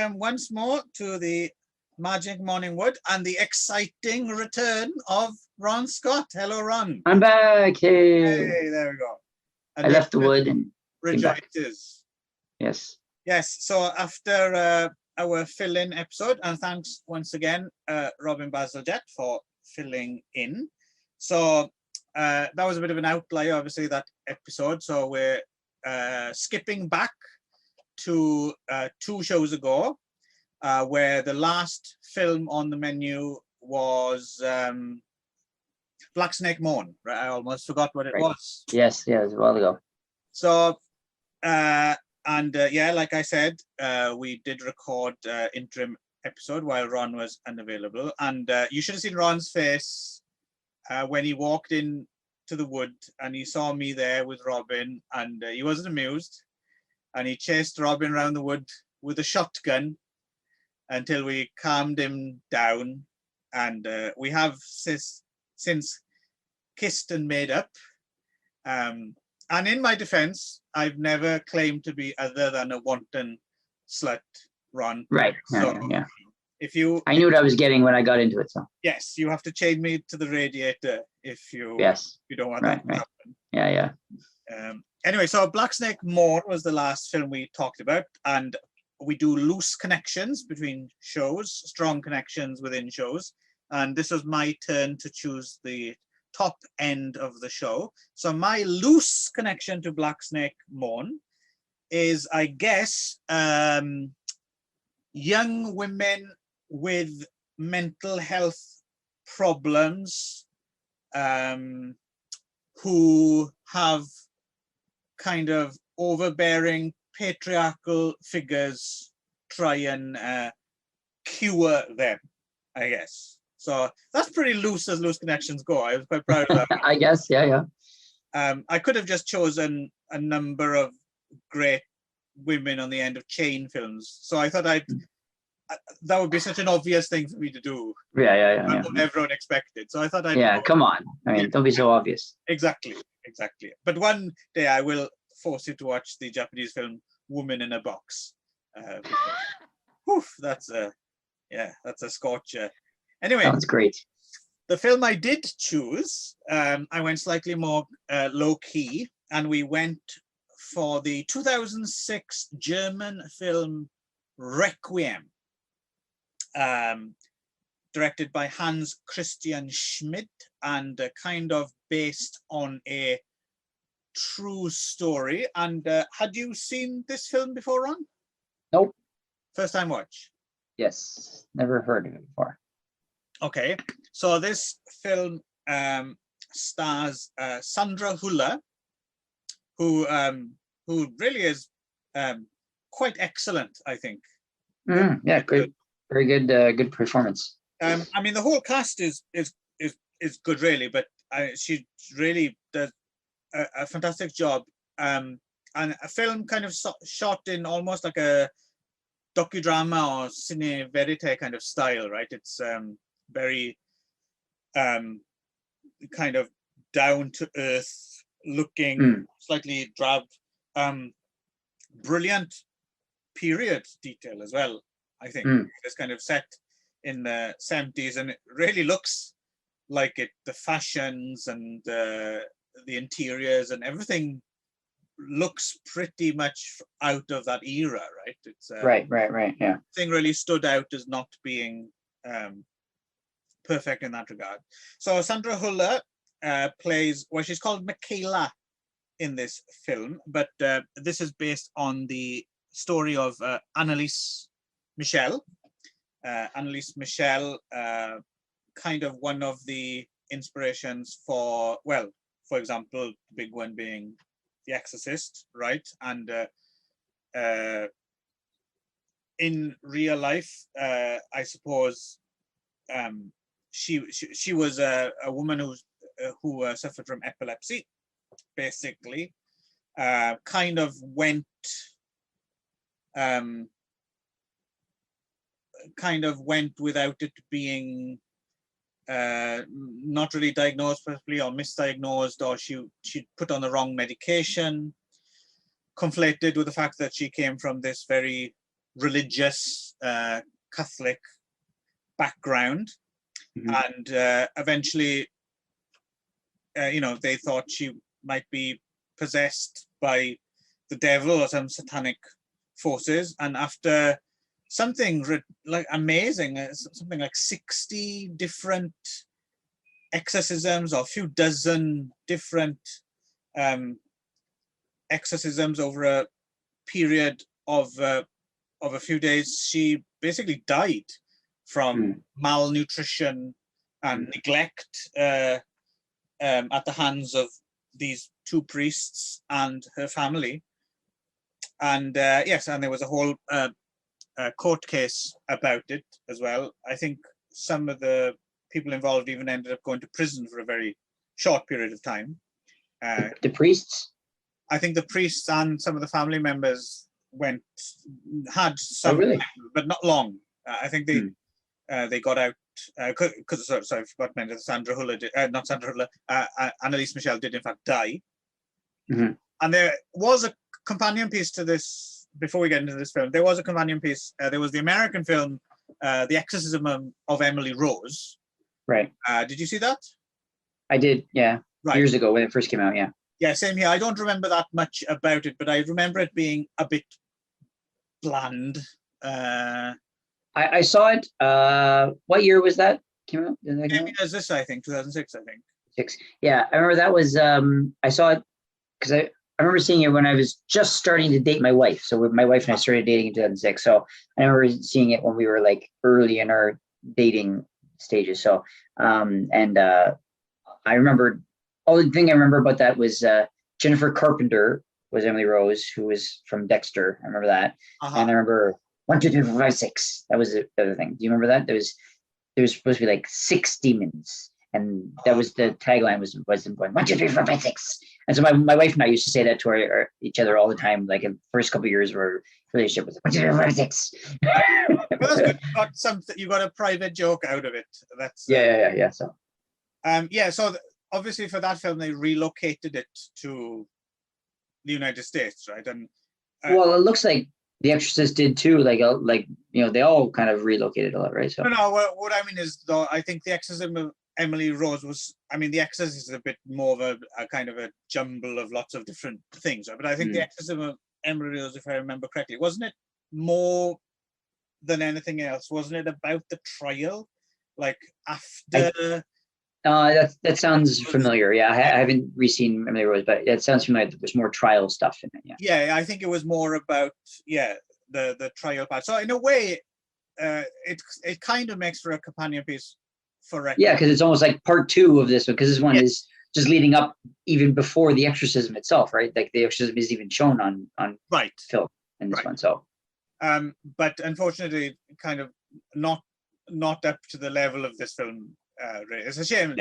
welcome once more to the Magic Morning Wood and the exciting return of Ron Scott. Hello, Ron. I'm back. Hey, there we go. And I left the wood and rejoices. Yes. Yes. So after our fill-in episode, and thanks once again, Robin Bazalgette, for filling in. So that was a bit of an outlier, obviously, that episode. So we're skipping back to 2 shows ago, where the last film on the menu was Black Snake Moan. Right? I almost forgot what it was. Yes, it was a while ago. So, yeah, like I said, we did record interim episode while Ron was unavailable, and you should have seen Ron's face when he walked in to the wood and he saw me there with Robin, and he wasn't amused, and he chased Robin around the wood with a shotgun until we calmed him down, and we have since kissed and made up. And in my defense, I've never claimed to be other than a wanton slut, Ron. Right. So yeah. I knew what I was getting when I got into it. So yes, you have to chain me to the radiator if you don't want that to happen. Yeah. Anyway, so Black Snake Moan was the last film we talked about, and we do loose connections between shows, strong connections within shows, and this was my turn to choose the top end of the show. So my loose connection to Black Snake Moan is, I guess, young women with mental health problems who have kind of overbearing patriarchal figures try and cure them, I guess. So that's pretty loose as loose connections go. I was quite proud of that. I guess, yeah. I could have just chosen a number of great women on the end of chain films. So I thought that would be such an obvious thing for me to do. Yeah. What everyone expected. So I thought come on. I mean, don't be so obvious. Exactly. But one day I will force you to watch the Japanese film Woman in a Box. That's a scorcher. Anyway, sounds great. The film I did choose, I went slightly more low-key, and we went for the 2006 German film Requiem, directed by Hans Christian Schmidt, and kind of based on a true story. And had you seen this film before, Ron? Nope. First time watch? Yes, never heard of it before. Okay, so this film stars Sandra Hüller, who really is quite excellent, I think. Yeah, good, very good, good performance. I mean, the whole cast is good, really, but she really does a fantastic job. And a film kind of shot in almost like a docudrama or cine verite kind of style, right? It's very kind of down to earth looking, slightly drab, brilliant period detail as well, I think. It's kind of set in the 70s, and it really looks like it. The fashions and the interiors and everything looks pretty much out of that era, right? It's right, yeah. Thing really stood out as not being perfect in that regard. So Sandra Hüller plays, well, she's called Michaela in this film, but this is based on the story of Anneliese Michel. Anneliese Michel, kind of one of the inspirations for, well, for example, the big one being The Exorcist, right? And in real life, I suppose she was a woman who suffered from epilepsy, basically. Kind of went without it being not really diagnosed properly, or misdiagnosed, or she put on the wrong medication, conflated with the fact that she came from this very religious Catholic background, and eventually, they thought she might be possessed by the devil or some satanic forces, and after something like amazing, something like 60 different exorcisms or a few dozen different exorcisms over a period of a few days, she basically died from malnutrition and neglect at the hands of these two priests and her family. And yes, and there was a whole court case about it as well. I think some of the people involved even ended up going to prison for a very short period of time. The priests? I think the priests and some of the family members had some, but not long. I think they got out because sorry, I forgot to mention Sandra Huller did, not Sandra Huller, Annalise Michel did in fact die. And there was a companion piece to this before we get into this film. There was a companion piece. There was the American film, The Exorcism of Emily Rose. Right. Did you see that? I did, yeah. Right. Years ago when it first came out, yeah. Yeah, same here. I don't remember that much about it, but I remember it being a bit bland. I saw it. What year was that? Came out? Did that come out? As this, I think, 2006, I think. 6. Yeah, I remember that was, I saw it because I remember seeing it when I was just starting to date my wife. So my wife and I started dating in 2006. So I remember seeing it when we were like early in our dating stages. So, I remember, only thing I remember about that was Jennifer Carpenter was Emily Rose, who was from Dexter. I remember that. And I remember 1, 2, 3, 4, 5, 6. That was the other thing. Do you remember that? There was supposed to be like 6 demons. And that was the tagline was them going 1, 2, 3, 4, 5, 6. And so my wife and I used to say that to each other all the time, like in the first couple of years of our relationship was 1, 2, 3, 4, 5, 6. Well, that's good. You got a private joke out of it. That's yeah. So so obviously for that film they relocated it to the United States, right? And well, it looks like The Exorcist did too. Like they all kind of relocated a lot, right? So no, what I mean is though, I think The Exorcism of Emily Rose was. I mean, The Exorcist is a bit more of a kind of a jumble of lots of different things, right? But I think The Exorcism of Emily Rose, if I remember correctly, wasn't it more than anything else? Wasn't it about the trial, like after? That sounds familiar. Yeah, I haven't re-seen Emily Rose, but it sounds familiar. There's more trial stuff in it. Yeah, I think it was more about the trial part. So in a way, it kind of makes for a companion piece for REQUIEM. Yeah, because it's almost like part 2 of this one, because this one is just leading up even before the exorcism itself, right? Like the exorcism is even shown on film in this one. So, but unfortunately, kind of not up to the level of this film. It's a shame.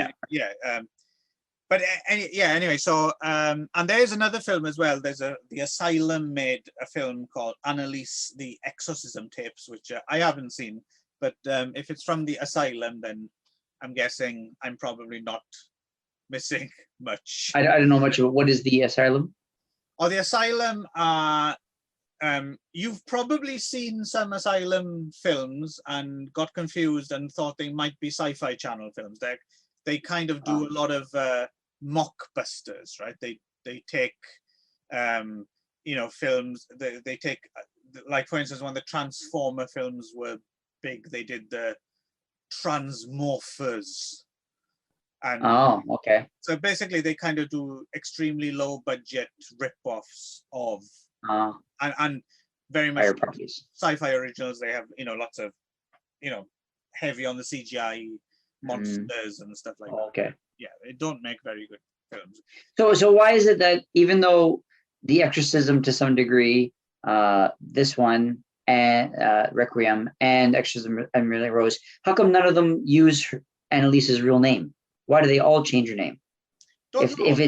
But anyway, so and there's another film as well. There's the Asylum made a film called Annalise the Exorcism Tapes, which I haven't seen. But if it's from the Asylum, then I'm guessing I'm probably not missing much. I don't know much about what is the Asylum. Oh, the Asylum. You've probably seen some Asylum films and got confused and thought they might be Sci-Fi Channel films. They kind of do a lot of mockbusters, right? They take films. They take, like for instance, when the Transformer films were big, they did the Transmorphers. And okay. So basically, they kind of do extremely low budget rip-offs of. And very much sci-fi originals. They have lots of heavy on the CGI monsters and stuff like that. Okay. Yeah, they don't make very good films. So why is it that even though The Exorcism to some degree, this one and Requiem and Exorcism and Emily Rose, how come none of them use Annalise's real name? Why do they all change her name? If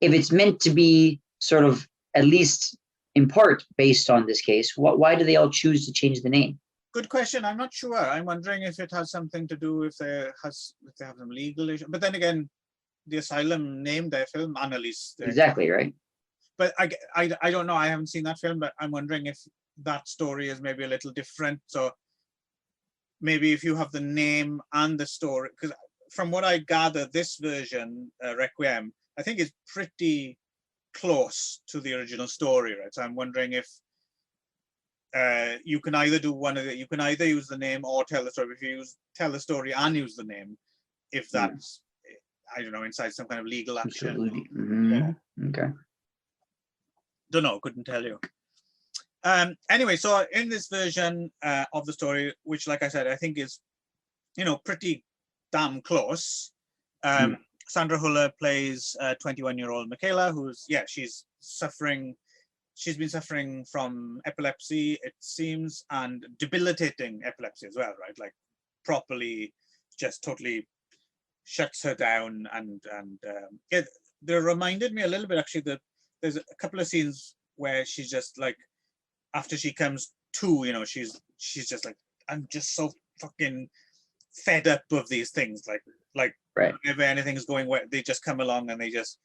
it's meant to be sort of at least in part based on this case, why do they all choose to change the name? Good question. I'm not sure. I'm wondering if it has something to do if they have some legal issue. But then again, the Asylum named their film Annalise. Exactly right. But I don't know. I haven't seen that film, but I'm wondering if that story is maybe a little different. So maybe if you have the name and the story, because from what I gather, this version, Requiem, I think is pretty close to the original story, right? So I'm wondering if you can either do one of the, you can either use the name or tell the story. If you tell the story and use the name, if that's, I don't know, inside some kind of legal action. Absolutely. Mm-hmm. Okay. Don't know, couldn't tell you. Anyway, so in this version of the story, which, like I said, I think is, you know, pretty damn close. Sandra Huller plays 21-year-old Michaela, who's, yeah, she's been suffering from epilepsy, it seems, and debilitating epilepsy as well, right? Like properly, just totally shuts her down. And it reminded me a little bit, actually, that there's a couple of scenes where she's just like, after she comes to, you know, she's just like, I'm just so fucking fed up of these things. Like right. Whenever anything's going well, they just come along and they just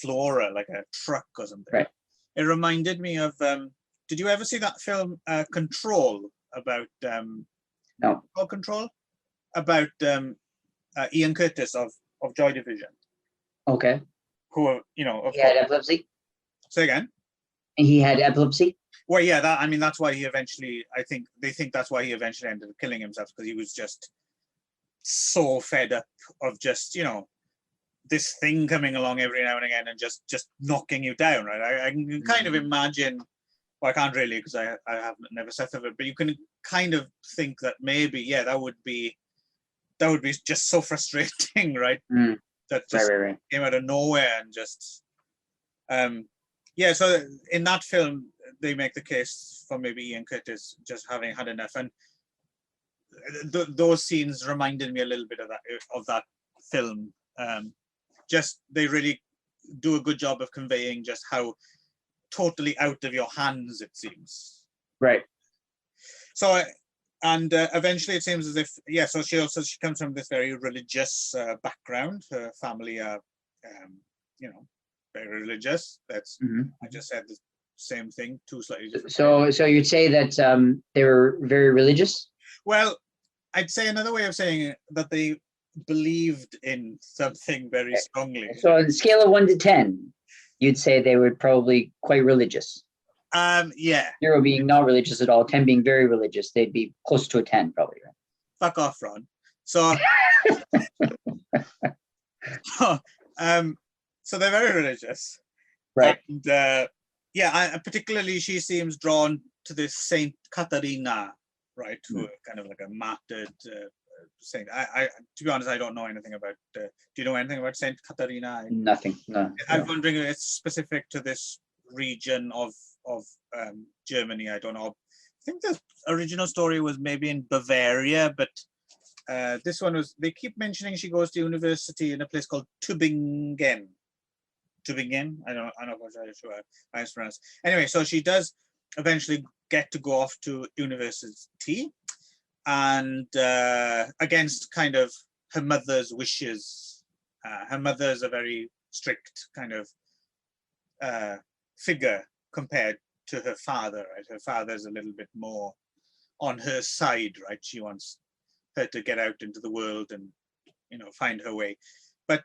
floor her like a truck or something. Right. It reminded me of, did you ever see that film Control about no. Control? About Ian Curtis of Joy Division. Okay. Who, you know, of he had epilepsy? Say again? He had epilepsy? Well, yeah, that, I mean, that's why he eventually, they think that's why he eventually ended up killing himself, because he was just so fed up of just, you know, this thing coming along every now and again and just knocking you down, right? I can kind of imagine, well, I can't really, because I have never suffered it, but you can kind of think that maybe, yeah, that would be just so frustrating, right? That just right. came out of nowhere and just, yeah. So in that film, they make the case for maybe Ian Curtis just having had enough, and those scenes reminded me a little bit of that film. Just they really do a good job of conveying just how totally out of your hands it seems. Right. So, and eventually it seems as if, yeah, so she comes from this very religious background. Her family are, you know, very religious. That's, I just said the same thing, two slightly different. So you'd say that they were very religious? Well, I'd say another way of saying it, that they believed in something very strongly. So on a scale of 1 to 10, you'd say they were probably quite religious. Yeah. 0 being not religious at all, 10 being very religious, they'd be close to a 10 probably. Right? Fuck off, Ron. So, so they're very religious, right? And yeah, particularly she seems drawn to this Saint Caterina, right? Who kind of like a martyred saint. To be honest, I don't know anything about. Do you know anything about Saint Caterina? Nothing. No. I'm wondering if it's specific to this region of Germany. I don't know. I think the original story was maybe in Bavaria, but this one was. They keep mentioning she goes to university in a place called Tübingen. Tübingen. I don't know what I pronounce. Anyway, so she does eventually get to go off to university, and against kind of her mother's wishes. Her mother's a very strict kind of figure compared to her father, right? Her father's a little bit more on her side, right? She wants her to get out into the world and, you know, find her way. But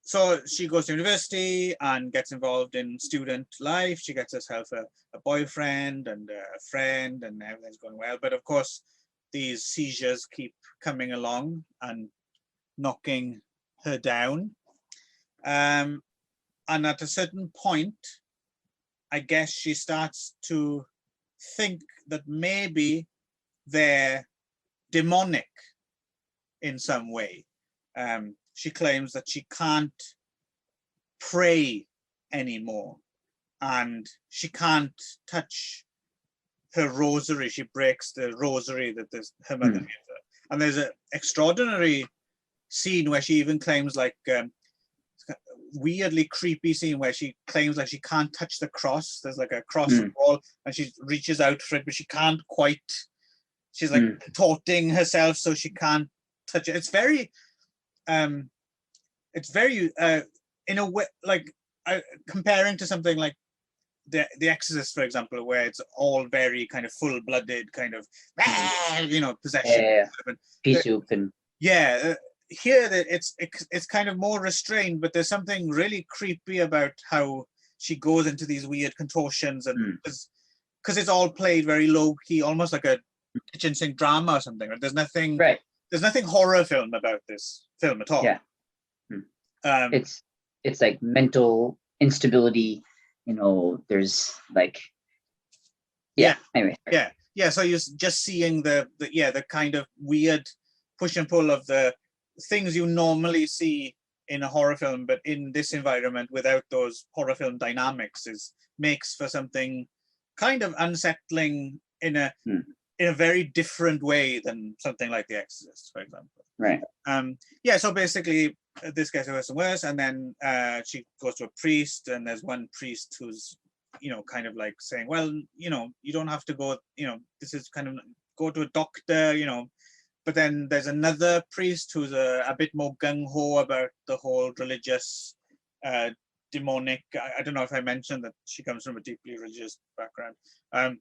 so she goes to university and gets involved in student life. She gets herself a boyfriend and a friend, and everything's going well. But of course, these seizures keep coming along and knocking her down. And at a certain point, I guess she starts to think that maybe they're demonic in some way. She claims that she can't pray anymore, and she can't touch her rosary. She breaks the rosary that her mother gives her. And there's an extraordinary scene where she even claims, like, weirdly creepy scene where she claims like she can't touch the cross. There's like a cross on the wall, and she reaches out for it, but she can't quite. She's like contorting herself so she can't touch it. It's very in a way, like comparing to something like the Exorcist, for example, where it's all very kind of full-blooded, kind of possession. Pea soup and here it's kind of more restrained, but there's something really creepy about how she goes into these weird contortions, and because it's all played very low key, almost like a kitchen sink drama or something. There's nothing horror film about this film at all. Yeah. It's like mental instability, there's like anyway. So you're just seeing the kind of weird push and pull of the things you normally see in a horror film, but in this environment without those horror film dynamics makes for something kind of unsettling in a very different way than something like The Exorcist, for example. Right. So basically this gets worse and worse, and then she goes to a priest, and there's one priest who's kind of like saying, well, you don't have to go, this is kind of, go to a doctor, but then there's another priest who's a bit more gung-ho about the whole religious demonic. I don't know if I mentioned that she comes from a deeply religious background. That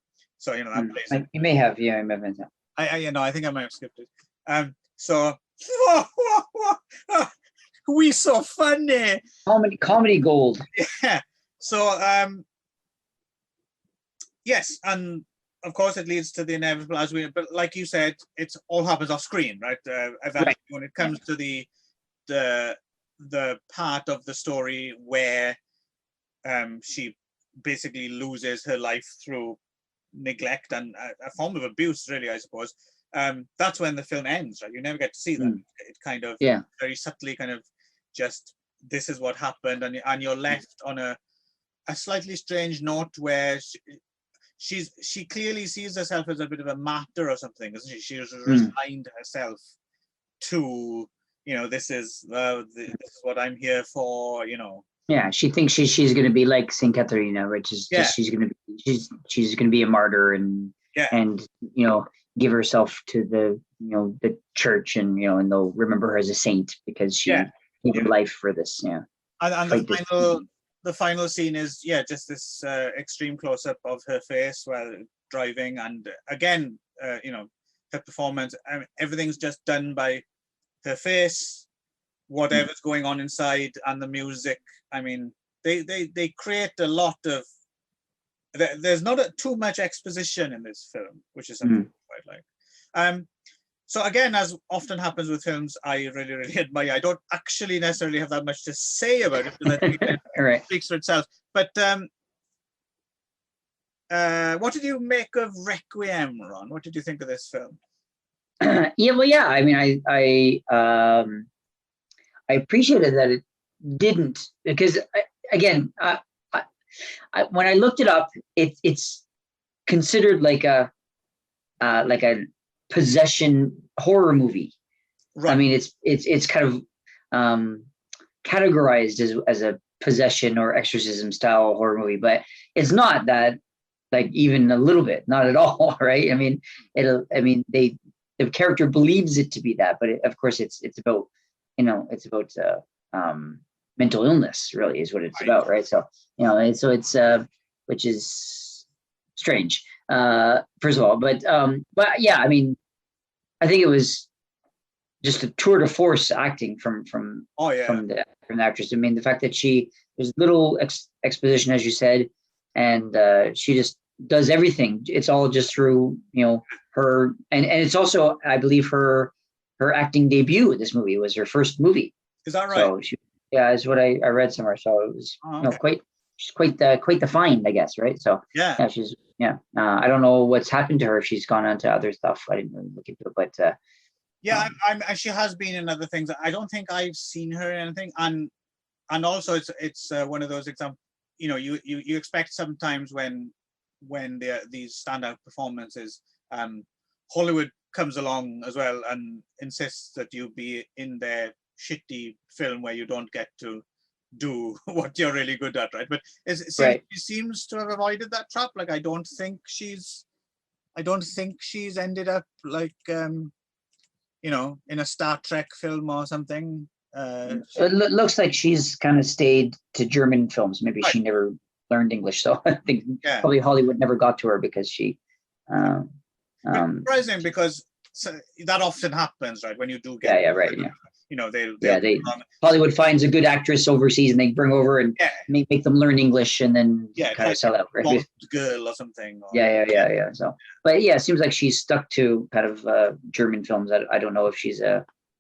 plays. You may have, I may have mentioned. I think I might have skipped it. We so funny. Comedy gold. Yeah. So yes, and of course it leads to the inevitable, but like you said, it's all happens off screen, right? Eventually, when it comes to the part of the story where she basically loses her life through neglect and a form of abuse, really, I suppose. That's when the film ends, right? You never get to see that. It kind of very subtly kind of just, this is what happened, and you're left on a slightly strange note where she clearly sees herself as a bit of a martyr or something, isn't she? She's resigned herself to, this is what I'm here for, Yeah, she thinks she's going to be like Saint Catharina, which is just she's going to be a martyr and give herself to the church, and and they'll remember her as a saint because she gave her life for this. Yeah, and the final scene is just this extreme close-up of her face while driving, and again her performance, everything's just done by her face, whatever's going on inside, and the music. I mean, they create a lot of, there's not too much exposition in this film, which is something I quite like. So again, as often happens with films I really, really admire, I don't actually necessarily have that much to say about it, because I think it speaks for itself. But what did you make of Requiem, Ron? What did you think of this film? I mean, I appreciated that it didn't, because when I looked it up, it's considered like a possession horror movie. Right. I mean, it's kind of categorized as a possession or exorcism style horror movie, but it's not that, like, even a little bit, not at all, right? I mean, the character believes it to be that, but of course it's about mental illness, really, is what it's about, right? So it's which is strange, first of all, but yeah, I mean, I think it was just a tour de force acting from the actress. I mean, the fact that there's little exposition, as you said, and she just does everything. It's all just through her, and it's also, I believe, her acting debut in this movie. It was her first movie. Is that right? So is what I read somewhere. So it was she's quite the find, I guess, right? So she's I don't know what's happened to her, if she's gone on to other stuff. I didn't really look into it, but she has been in other things. I don't think I've seen her in anything, and also it's one of those examples. You expect sometimes when these standout performances, Hollywood comes along as well and insists that you be in their shitty film where you don't get to do what you're really good at, right? But she seems to have avoided that trap. Like, I don't think she's ended up like in a Star Trek film or something. It looks like she's kind of stayed to German films. Maybe she never learned English. So I think probably Hollywood never got to her because she. Surprising because that often happens, right? When you do get they Hollywood finds a good actress overseas and they bring over and make them learn English and then kind of sell out, right? Girl or something. So, but it seems like she's stuck to kind of German films. I don't know if she's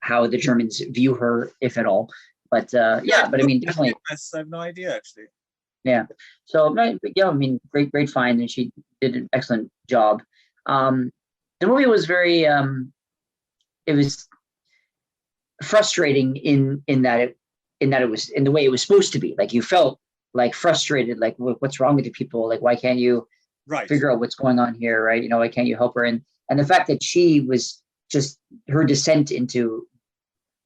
how the Germans view her, if at all. But but I mean, definitely. I have no idea actually. Yeah. So I mean, great find, and she did an excellent job. The movie was very it was frustrating in that it was in the way it was supposed to be. Like you felt like frustrated, like what's wrong with the people? Like why can't you figure out what's going on here, right? Why can't you help her? And the fact that she was just her descent into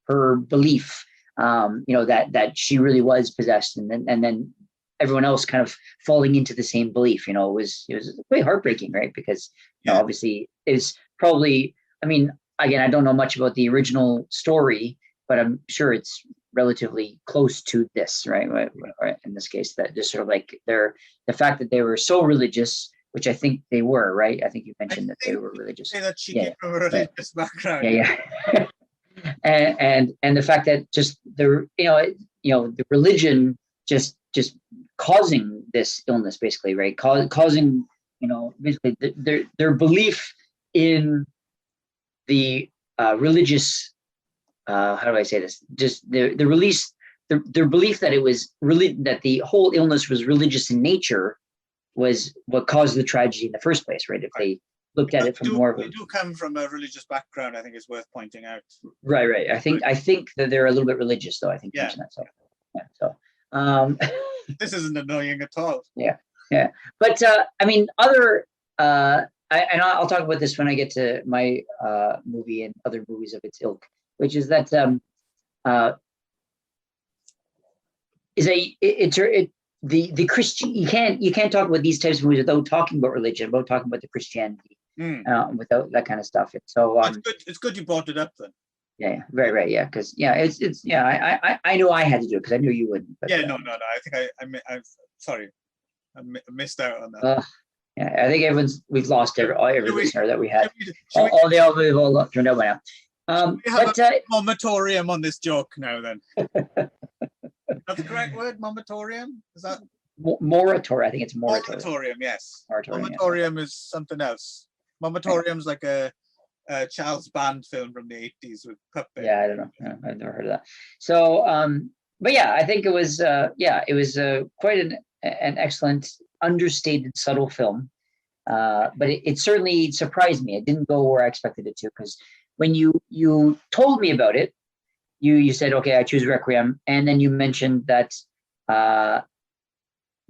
her belief, that she really was possessed, and then everyone else kind of falling into the same belief, it was quite heartbreaking, right? Because obviously is probably, I mean, again, I don't know much about the original story, but I'm sure it's relatively close to this, right? In this case, that just sort of like the fact that they were so religious, which I think they were, right? I think you mentioned that they were religious. Say that she came from a religious background. And the fact that just the religion just causing this illness, basically, right? Causing, basically their belief in the religious, how do I say this? Just their belief that it was really that the whole illness was religious in nature was what caused the tragedy in the first place, right? If they looked at it from more of a, they do come from a religious background, I think it's worth pointing out. Right. I think that they're a little bit religious, though. I think you mentioned that. So this isn't annoying at all. Yeah. But I mean, other and I'll talk about this when I get to my movie and other movies of its ilk, which is that the Christian, you can't talk about these types of movies without talking about religion, without talking about the Christianity, without that kind of stuff. And so it's good you brought it up then. Yeah, right, yeah, because I knew I had to do it because I knew you wouldn't. But, no. I think I'm sorry, I missed out on that. I think we've lost every listener that we had. All turned out by now. We have a momatorium on this joke now. Then that's the correct word. Momatorium, is that moratorium? I think it's moratorium. Moratorium, yes. Moratorium is something else. Momatorium's like a Charles Band film from the 80s with puppet. Yeah, I don't know. I've never heard of that. So, but I think it was quite an excellent, understated, subtle film. But it certainly surprised me. It didn't go where I expected it to, because when you told me about it, you said, okay, I choose Requiem, and then you mentioned that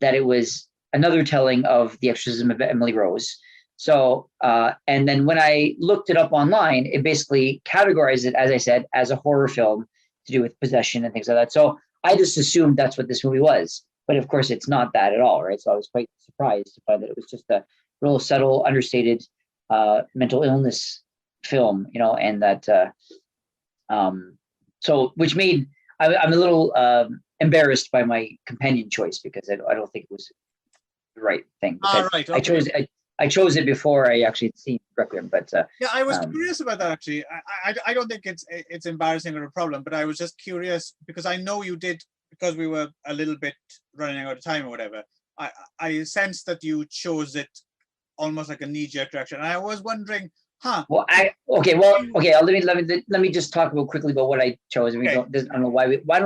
it was another telling of The Exorcism of Emily Rose. So, and then when I looked it up online, it basically categorized it, as I said, as a horror film to do with possession and things like that. So I just assumed that's what this movie was. But of course, it's not that at all, right? So I was quite surprised to find that it was just a real subtle, understated mental illness film, and that, so which made, I'm a little embarrassed by my companion choice, because I don't think it was the right thing. Right. Okay. I chose it before I actually had seen Requiem, but I was curious about that actually. I don't think it's embarrassing or a problem, but I was just curious because I know you did, because we were a little bit running out of time or whatever. I sensed that you chose it almost like a knee-jerk reaction, and I was wondering, Well, let me just talk quickly about what I chose. I don't know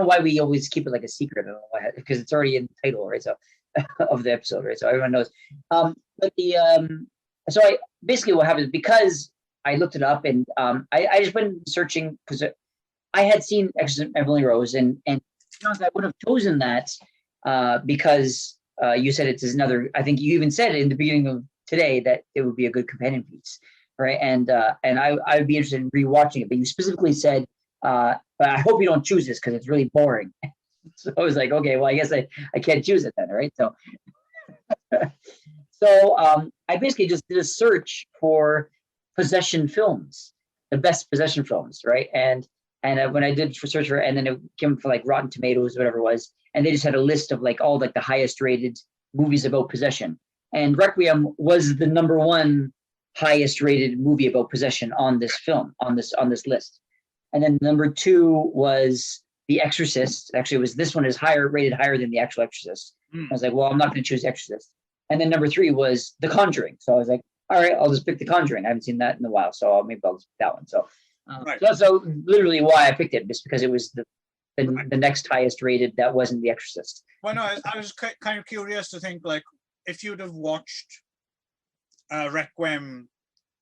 why we always keep it like a secret. I don't know why, because it's already in the title, right? So of the episode, right? So everyone knows. But so I basically what happened is, because I looked it up and I just went searching, because I had seen Exorcism of Emily Rose, and to be honest, I would have chosen that because you said it's another. I think you even said in the beginning of today that it would be a good companion piece, right? And I would be interested in rewatching it. But you specifically said, but I hope you don't choose this because it's really boring. So I was like, okay, well, I guess I can't choose it then, right? So, I basically just did a search for possession films, the best possession films, right? And when I did search for, and then it came for like Rotten Tomatoes, whatever it was, and they just had a list of like all like the highest rated movies about possession. And Requiem was the number one highest rated movie about possession on this film, on this list. And then number two was The Exorcist. Actually, this one is rated higher than The actual Exorcist. I was like, well, I'm not going to choose Exorcist. And then number three was The Conjuring. So I was like, all right, I'll just pick The Conjuring. I haven't seen that in a while, so maybe I'll just pick that one. So, so literally why I picked it, just because it was the next highest rated that wasn't The Exorcist. Well, no, I was kind of curious to think, like, if you'd have watched Requiem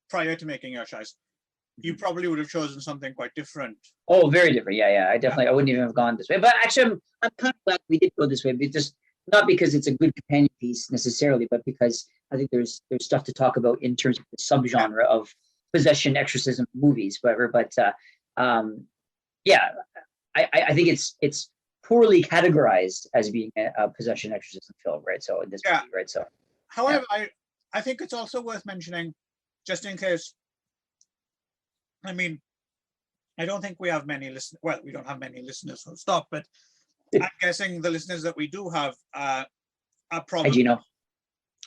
prior to making your choice, you probably would have chosen something quite different. Oh, very different. Yeah. I wouldn't even have gone this way. But actually, I'm kind of glad we did go this way. But just not because it's a good companion piece necessarily, but because I think there's stuff to talk about in terms of the subgenre of possession, exorcism movies, whatever. But I think it's poorly categorized as being a possession exorcism film, right? So in this movie, right? So, however, I think it's also worth mentioning, just in case. I mean, I don't think we have many listeners. Well, we don't have many listeners full stop, but I'm guessing the listeners that we do have are probably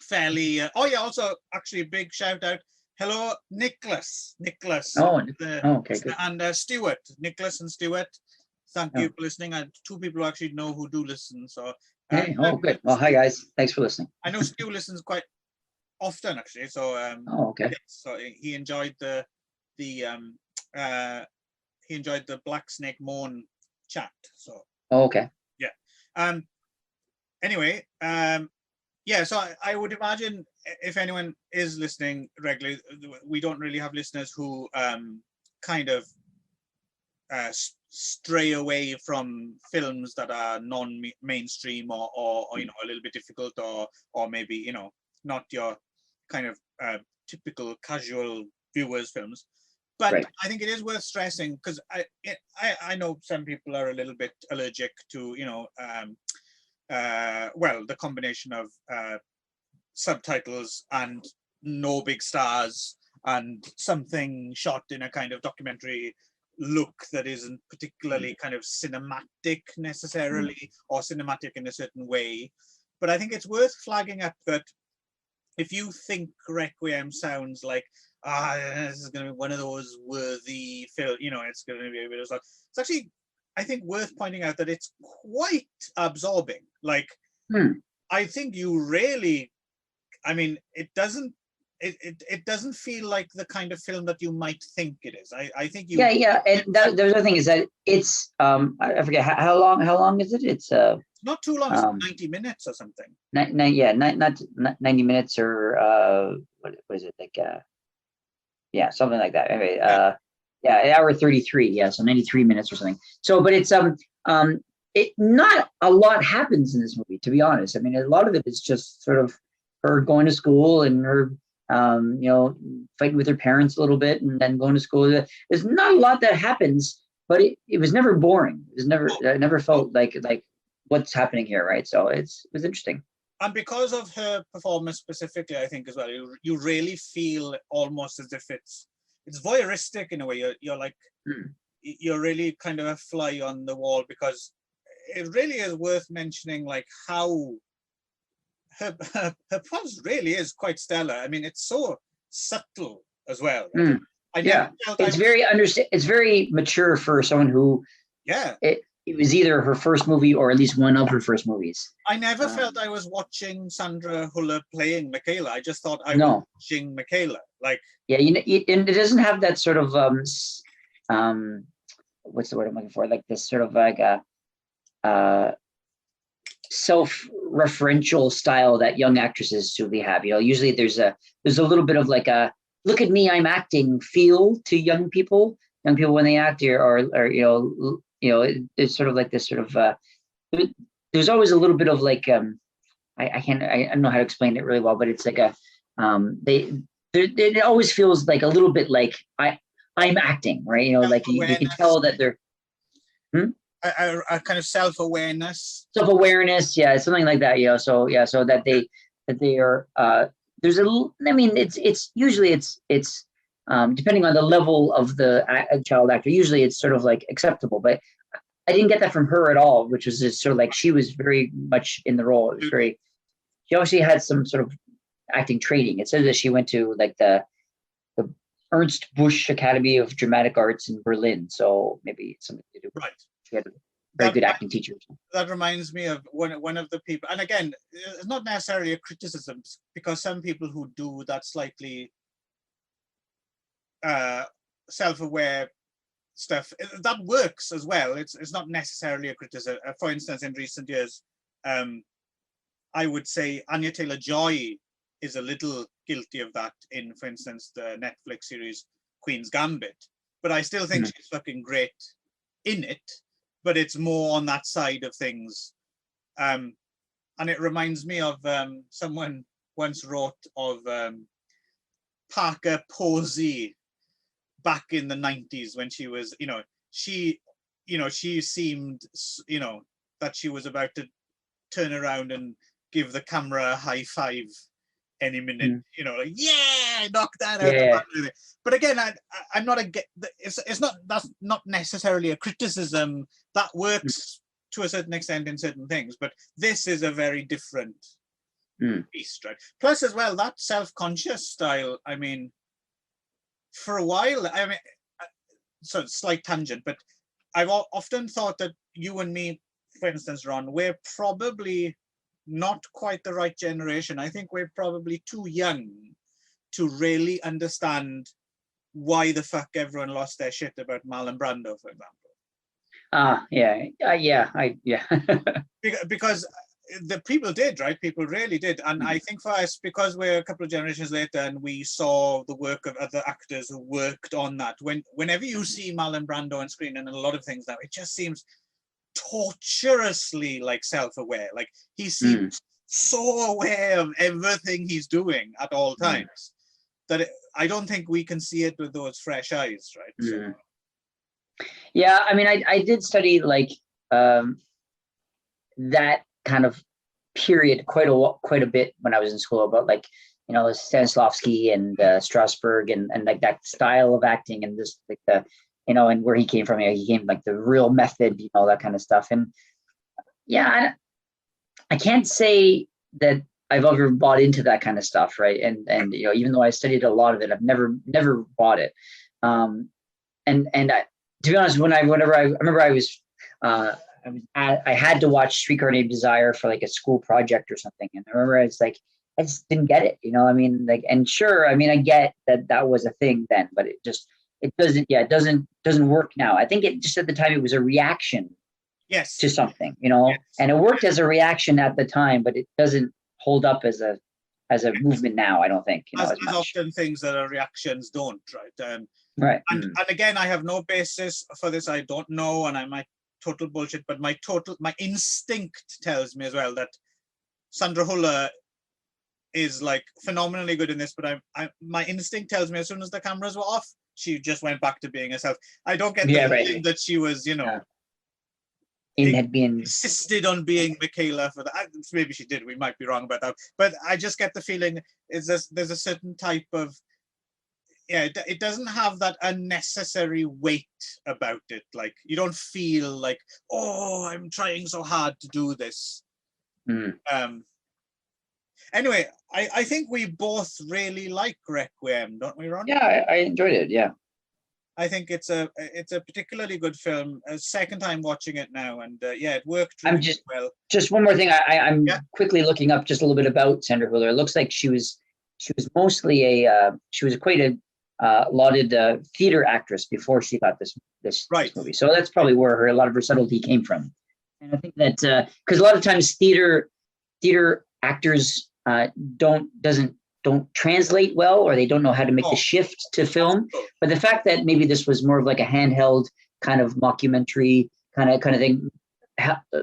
fairly. Also, actually, a big shout out. Hello, Nicholas. Okay, good. And Stuart. Nicholas and Stuart. Thank you for listening. And two people who actually know who do listen. So. Good. Well, hi guys. Thanks for listening. I know Stu listens quite often, actually. So. Okay. So he enjoyed the Black Snake Moan chat. So. Okay. Yeah. Anyway. So I would imagine if anyone is listening regularly, we don't really have listeners who kind of stray away from films that are non-mainstream or a little bit difficult or maybe not your kind of typical casual viewers films. But I think it is worth stressing, because I know some people are a little bit allergic to the combination of subtitles and no big stars and something shot in a kind of documentary look that isn't particularly kind of cinematic necessarily, or cinematic in a certain way. But I think it's worth flagging up that if you think Requiem sounds like this is going to be one of those worthy film, it's going to be a bit of stuff, it's actually, I think, worth pointing out that it's quite absorbing. Like, I think you really, it doesn't feel like the kind of film that you might think it is. I think you. Yeah. And the other thing is that it's I forget how long is it? It's not too long. It's 90 minutes or something. Not 90 minutes or what was it, like something like that. Anyway, an hour 33. So 93 minutes or something. So, but it's not a lot happens in this movie, to be honest. I mean, a lot of it is just sort of her going to school and her fighting with her parents a little bit and then going to school. There's not a lot that happens, but it was never boring. It never felt like what's happening here, right? So it was interesting. And because of her performance specifically, I think as well, you really feel almost as if it's voyeuristic in a way. You're like, you're really kind of a fly on the wall, because it really is worth mentioning, like, how her pose really is quite stellar. I mean, it's so subtle as well. Right? It's very mature for someone who. Yeah. It was either her first movie or at least one of her first movies. I never felt I was watching Sandra Huller playing Michaela. I just thought I was watching Michaela. Like, it doesn't have that sort of what's the word I'm looking for? Like this sort of like a self-referential style that young actresses usually have. Usually there's a little bit of like a look at me, I'm acting feel to young people when they act here, or it's sort of like this sort of there's always a little bit of like I don't know how to explain it really well, but it's like it always feels like a little bit like I'm acting, right? Like you can tell that they're a kind of self-awareness, yeah, something like that. So that they are there's it's usually depending on the level of the child actor, usually it's sort of like acceptable, but I didn't get that from her at all, which was just sort of like she was very much in the role. It was very, she obviously had some sort of acting training. It says that she went to like the Ernst Busch Academy of Dramatic Arts in Berlin. So maybe it's something to do. Right. She had a very good acting teacher. That reminds me of one of the people, and again, it's not necessarily a criticism, because some people who do that slightly self-aware stuff, that works as well. It's not necessarily a criticism. For instance, in recent years, I would say Anya Taylor-Joy is a little guilty of that in, for instance, the Netflix series Queen's Gambit. But I still think she's fucking great in it, but it's more on that side of things. And it reminds me of someone once wrote of Parker Posey back in the 90s when she was, she seemed, that she was about to turn around and give the camera a high five any minute, like, yeah, knock that out. Yeah. But again, I'm not it's not, that's not necessarily a criticism. That works to a certain extent in certain things, but this is a very different beast, right? Plus, as well, that self-conscious style. I mean, for a while, so slight tangent, but I've often thought that you and me, for instance, Ron, we're probably not quite the right generation. I think we're probably too young to really understand why the fuck everyone lost their shit about Marlon Brando, for example. Because the people did, right? People really did. And I think for us, because we're a couple of generations later and we saw the work of other actors who worked on that, whenever you see Marlon Brando on screen and a lot of things now, it just seems torturously like self-aware. Like he seems so aware of everything he's doing at all times that I don't think we can see it with those fresh eyes, right? So. Yeah, I mean, I did study like that kind of period quite a bit when I was in school, about like, Stanislavski and Strasberg and like that style of acting, and just like the, and where he came from. He came like the real method, that kind of stuff. And yeah, I can't say that I've ever bought into that kind of stuff, right? And even though I studied a lot of it, I've never bought it. And to be honest, whenever I remember I had to watch Streetcar Named Desire for like a school project or something, and I remember it's like I just didn't get it, and sure, I get that was a thing then, but it doesn't work now. I think it just at the time it was a reaction to something, and it worked as a reaction at the time, but it doesn't hold up as a movement now, I don't think. As often things that are reactions don't, right? Right. And again, I have no basis for this. I don't know, and I might total bullshit, but my instinct tells me as well that Sandra Huller is like phenomenally good in this, but my instinct tells me as soon as the cameras were off, she just went back to being herself. I don't get the feeling that she was, insisted on being Michaela for that. Maybe she did. We might be wrong about that, but I just get the feeling there's a certain type of, it doesn't have that unnecessary weight about it. Like you don't feel like, oh, I'm trying so hard to do this. Anyway, I think we both really like Requiem, don't we, Ron? Yeah, I enjoyed it. Yeah. I think it's a particularly good film. A second time watching it now, and it worked really well. Just one more thing. I'm quickly looking up just a little bit about Sandra Huller. It looks like she was mostly she was quite a lauded theater actress before she got this movie. So that's probably where a lot of her subtlety came from. And I think that because a lot of times theater actors don't translate well, or they don't know how to make the shift to film. But the fact that maybe this was more of like a handheld kind of mockumentary kind of thing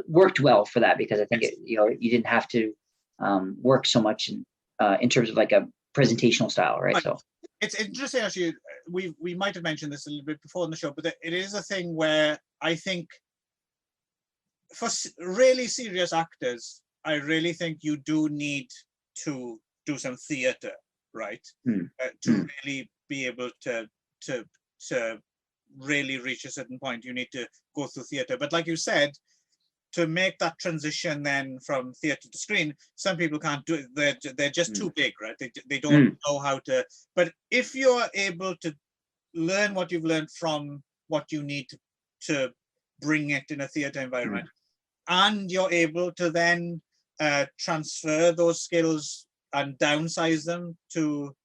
worked well for that, because I think you didn't have to work so much in terms of like a presentational style, right? So it's interesting, actually. We might have mentioned this a little bit before in the show, but it is a thing where I think for really serious actors, I really think you do need to do some theater, right? To really be able to really reach a certain point, you need to go through theater. But like you said, to make that transition then from theatre to screen, some people can't do it. They're just too big, right? They don't know how to. But if you're able to learn what you've learned from what you need to bring it in a theatre environment, and you're able to then transfer those skills and downsize them to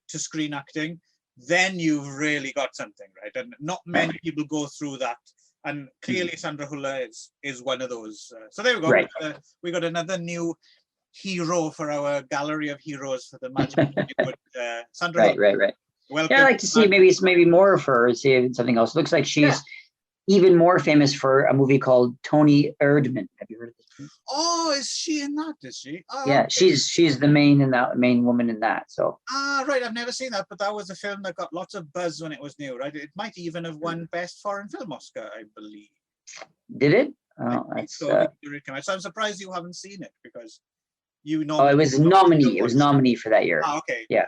screen acting, then you've really got something, right? And not many people go through that. And clearly Sandra Huller is one of those. So there we go. Right. We got another new hero for our gallery of heroes for the Magic of Hollywood. Sandra Huller. Right. Welcome. Yeah, I'd like to see maybe more of her, see something else. Looks like she's even more famous for a movie called Tony Erdmann. Have you heard of this movie? Oh, is she in that? Is she? Oh, yeah, okay. she's the main woman in that. So right, I've never seen that, but that was a film that got lots of buzz when it was new, right? It might even have won Best Foreign Film Oscar, I believe. Did it? Oh, that's so I'm surprised you haven't seen it, because you know. Oh, it was nominee. It was nominee for that year. Ah, okay. Yeah,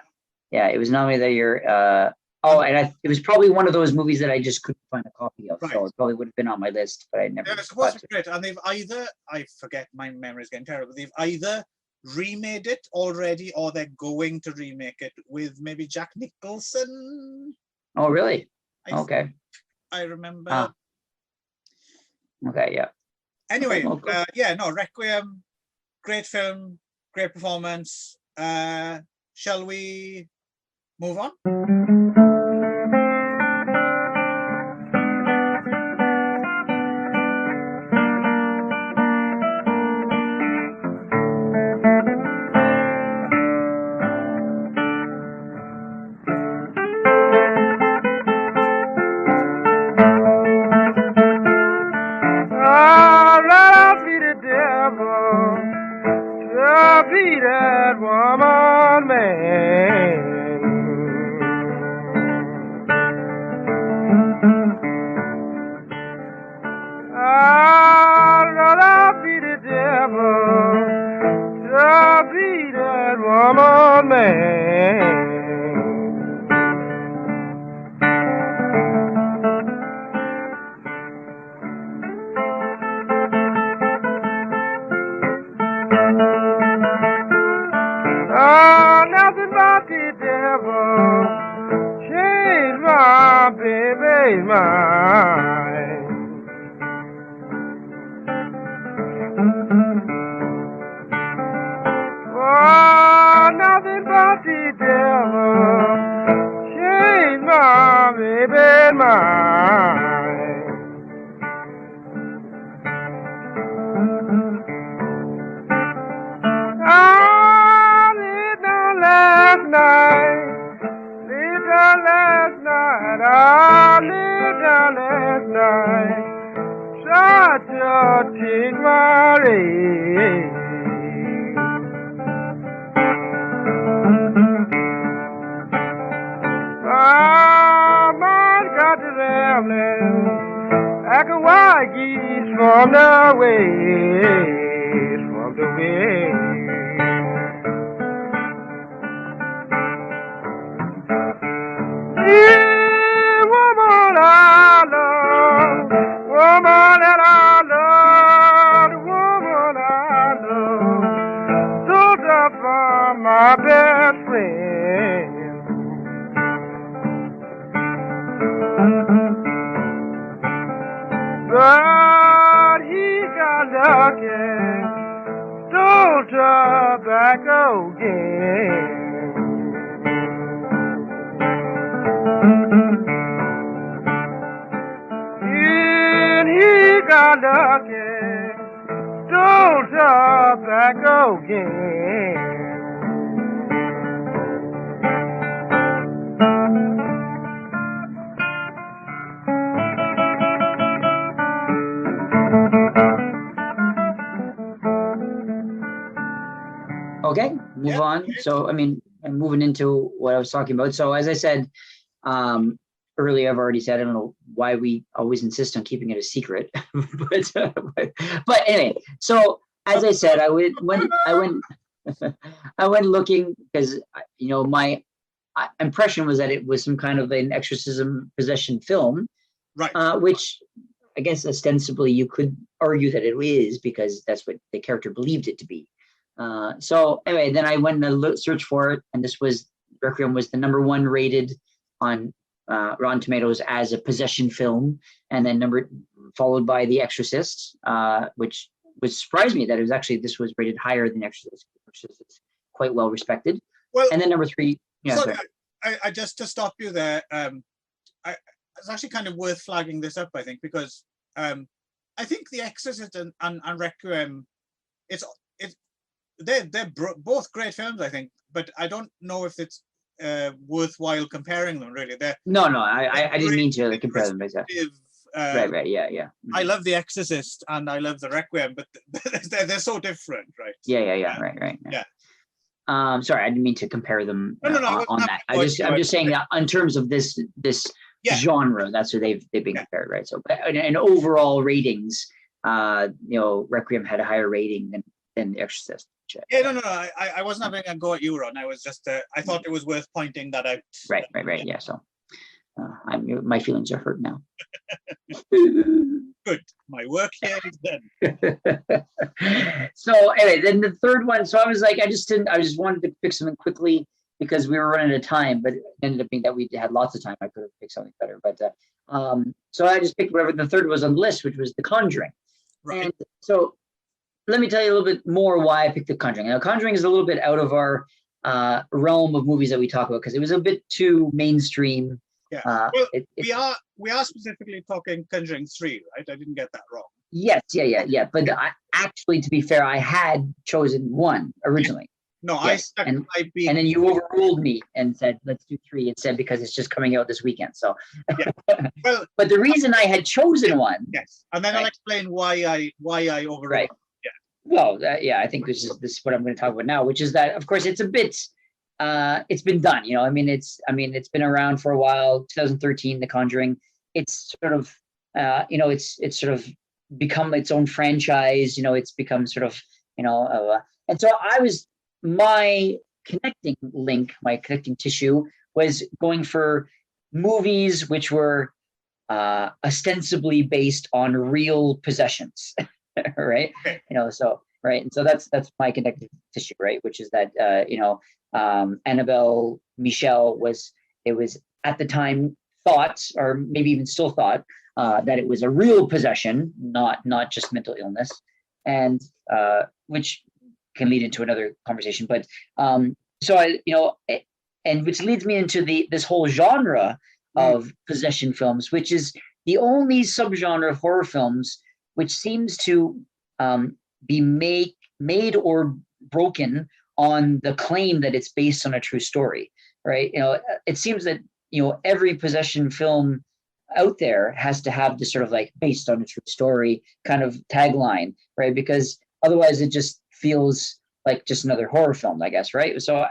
it was nominated that year. It was probably one of those movies that I just couldn't find a copy of, so it probably would have been on my list, but I never. Yeah, it's supposed to be great, and they've either, I forget, my memory's getting terrible. They've either remade it already, or they're going to remake it with maybe Jack Nicholson. Oh, really? Okay. I remember. Okay, yeah. Anyway, Requiem, great film, great performance. Shall we move on? Be that woman, man. I'd rather be the devil to be that woman, man. Nothing but the devil changed my baby's mind. Oh, nothing but the devil changed my baby's mind. Last night, tried to take my race. My mind got to rambling like a wild geese from the way. Woman I love, woman that I love, the woman I love, stood up for my best friend. But he got lucky, stole tobacco again. And he got lucky, stole tobacco again. Okay, move on. So, I mean, I'm moving into what I was talking about. So, as I said earlier, I've already said, I don't know why we always insist on keeping it a secret, but anyway. So, as I said, I went looking because my impression was that it was some kind of an exorcism possession film, right? Which I guess ostensibly you could argue that it is because that's what the character believed it to be. So anyway, then I went and searched for it, and Requiem was the #1 rated on Rotten Tomatoes as a possession film, and then followed by The Exorcist, which surprised me that this was rated higher than Exorcist. Exorcist is quite well respected. Well, and then #3. Yeah, sorry, I just to stop you there. It's actually kind of worth flagging this up, I think, because I think The Exorcist and Requiem, they're both great films, I think, but I don't know if it's worthwhile comparing them. Really, no, I didn't mean to compare them. Exactly. Right, yeah. I love The Exorcist and I love the Requiem, but they're so different, right? Yeah. Right. Yeah. Sorry, I didn't mean to compare them on that. I'm just saying that in terms of this genre, that's where they've been compared, right? So, and overall ratings, Requiem had a higher rating than The Exorcist. Yeah, no. I wasn't having a go at you, Ron. I was just I thought it was worth pointing that out. Right. Yeah. So, my feelings are hurt now. Good. My work here is done. So anyway, then the third one. So I was like, I just wanted to pick something quickly because we were running out of time, but it ended up being that we had lots of time. I could have picked something better, but so I just picked whatever the third was on the list, which was The Conjuring. Right. And so let me tell you a little bit more why I picked The Conjuring. Now, Conjuring is a little bit out of our realm of movies that we talk about because it was a bit too mainstream. Yeah. We are specifically talking Conjuring 3, right? I didn't get that wrong. Yes, yeah. But actually, to be fair, I had chosen 1 originally. No, yes. I stuck by being. And then you overruled me and said, let's do 3 instead because it's just coming out this weekend. So, well, but the reason I had chosen 1. Yes, and then I'll explain why I overruled. Right. Yeah. Well, I think this is what I'm going to talk about now, which is that, of course, it's a bit. It's been done, it's been around for a while. 2013, The Conjuring. It's sort of, it's sort of become its own franchise. It's become sort of, and so my connecting tissue was going for movies which were ostensibly based on real possessions, right? Okay. So right, and so that's my connective tissue, right? Which is that Annabelle Michelle was at the time thought, or maybe even still thought, that it was a real possession, not just mental illness, and which can lead into another conversation. But and which leads me into this whole genre of possession films, which is the only subgenre of horror films which seems to be made or broken on the claim that it's based on a true story, right? It seems that every possession film out there has to have this sort of like based on a true story kind of tagline, right? Because otherwise it just feels like just another horror film, I guess, right? So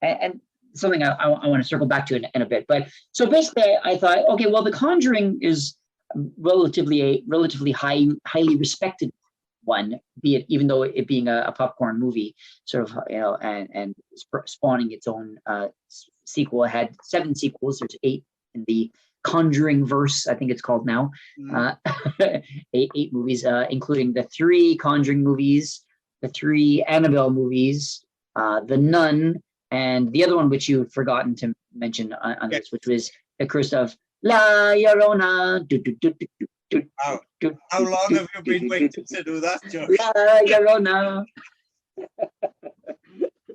and something I want to circle back to in a bit, but so basically I thought, okay, well, The Conjuring is relatively highly respected one, be it even though it being a popcorn movie, sort of, and spawning its own sequel. It had 7 sequels. There's 8 in the Conjuring verse, I think it's called now. 8 movies, including the 3 Conjuring movies, the 3 Annabelle movies, The Nun, and the other one which you had forgotten to mention on this, which was The Curse of La Llorona. How long have you been waiting to do that, Josh? La Llorona.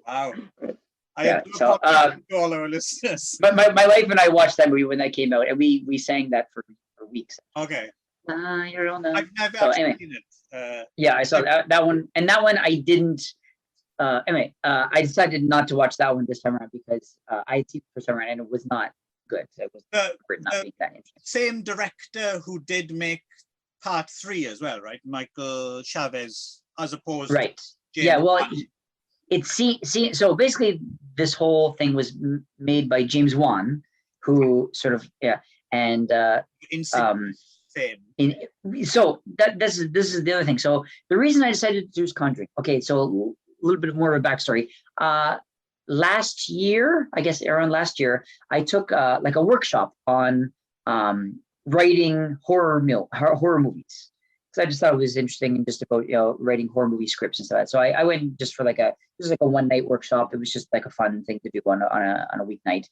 Wow. So, all our listeners. My wife and I watched that movie when that came out, and we sang that for weeks. Okay. La Llorona. I've never actually seen it. Yeah, I saw that one, and that one I didn't. I decided not to watch that one this time around because I had seen it for some reason and it was not good. So it was not being that interesting. Same director who did make part 3 as well, right? Michael Chavez, as opposed to James. Yeah, well, so basically this whole thing was made by James Wan, who sort of and so this is the other thing. So the reason I decided to do Conjuring. Okay, so a little bit more of a backstory. Last year, I guess around last year, I took like a workshop on writing horror movies. So I just thought it was interesting and just about, writing horror movie scripts and stuff. So I went just for this is like a one night workshop. It was just like a fun thing to do on a weeknight.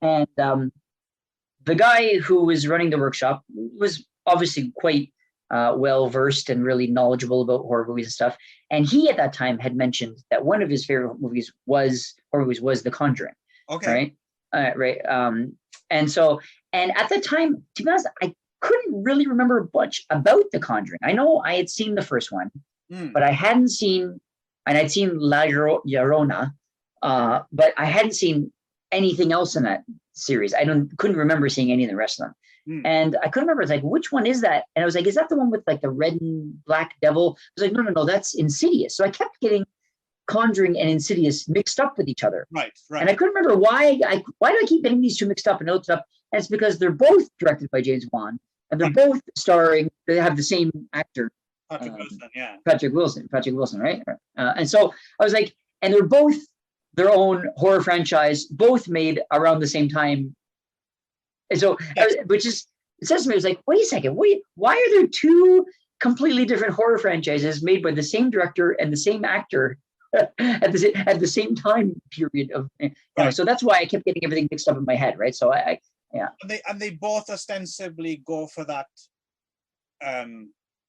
And the guy who was running the workshop was obviously quite well versed and really knowledgeable about horror movies and stuff. And he at that time had mentioned that one of his favorite horror movies was The Conjuring. Okay. Right. And at the time, to be honest, I couldn't really remember much about The Conjuring. I know I had seen the first one, but I hadn't seen, and I'd seen La Llorona, but I hadn't seen anything else in that series. Couldn't remember seeing any of the rest of them. And I couldn't remember. It's like, which one is that? And I was like, is that the one with like the red and black devil? I was like, no, that's Insidious. So I kept getting Conjuring and Insidious mixed up with each other. Right. And I couldn't remember why do I keep getting these two mixed up, and I looked it up. And it's because they're both directed by James Wan, and they're both starring. They have the same actor, Patrick Wilson, right? And so I was like, and they're both their own horror franchise, both made around the same time. And so, it says to me, I was like, wait a second, why are there two completely different horror franchises made by the same director and the same actor at the same time period of? So that's why I kept getting everything mixed up in my head, right? So And they both ostensibly go for that,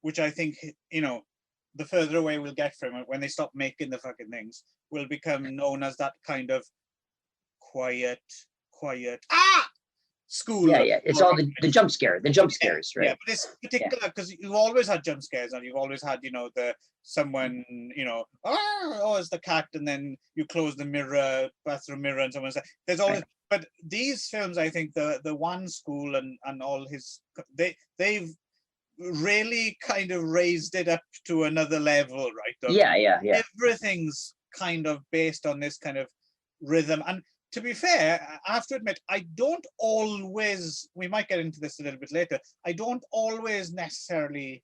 which I think, the further away we'll get from it, when they stop making the fucking things, will become known as that kind of quiet school. It's all the jump scares, right? Yeah, but it's particular because you've always had jump scares, and you've always had, someone, it's the cat, and then you close the bathroom mirror, and someone's like, there's always. But these films, I think the One School and all they've really kind of raised it up to another level, right? Everything's kind of based on this kind of rhythm. And to be fair, I have to admit, I don't always, we might get into this a little bit later, I don't always necessarily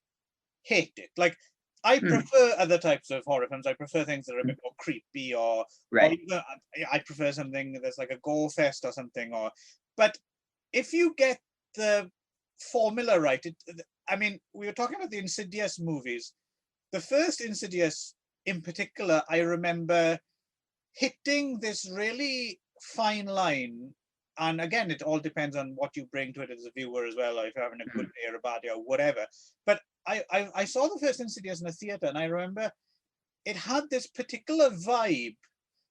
hate it. Like, I prefer other types of horror films. I prefer things that are a bit more creepy, or I prefer something that's like a gore fest or something. But if you get the formula right, we were talking about the Insidious movies. The first Insidious, in particular, I remember hitting this really fine line. And again, it all depends on what you bring to it as a viewer as well, or if you're having a good day or a bad day or whatever. But I saw the first Insidious in a theater, and I remember it had this particular vibe,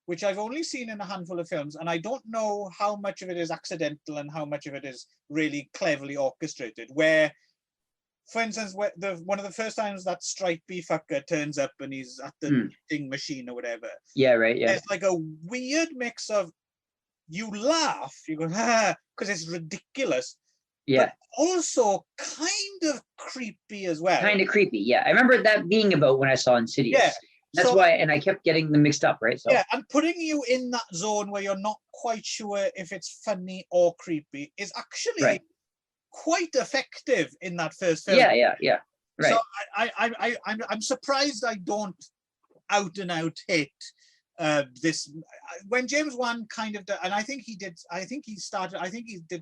which I've only seen in a handful of films, and I don't know how much of it is accidental and how much of it is really cleverly orchestrated. Where, for instance, one of the first times that stripey fucker turns up and he's at the knitting machine or whatever. Yeah, right. Yeah. It's like a weird mix of, you laugh, you go, because it's ridiculous. Yeah. But also kind of creepy as well. Kind of creepy, yeah. I remember that being about when I saw Insidious. Yeah. That's why, and I kept getting them mixed up, right? So yeah, and putting you in that zone where you're not quite sure if it's funny or creepy is actually quite effective in that first film. Yeah. Right. So I'm surprised I don't out and out hate this. When James Wan kind of, and I think he did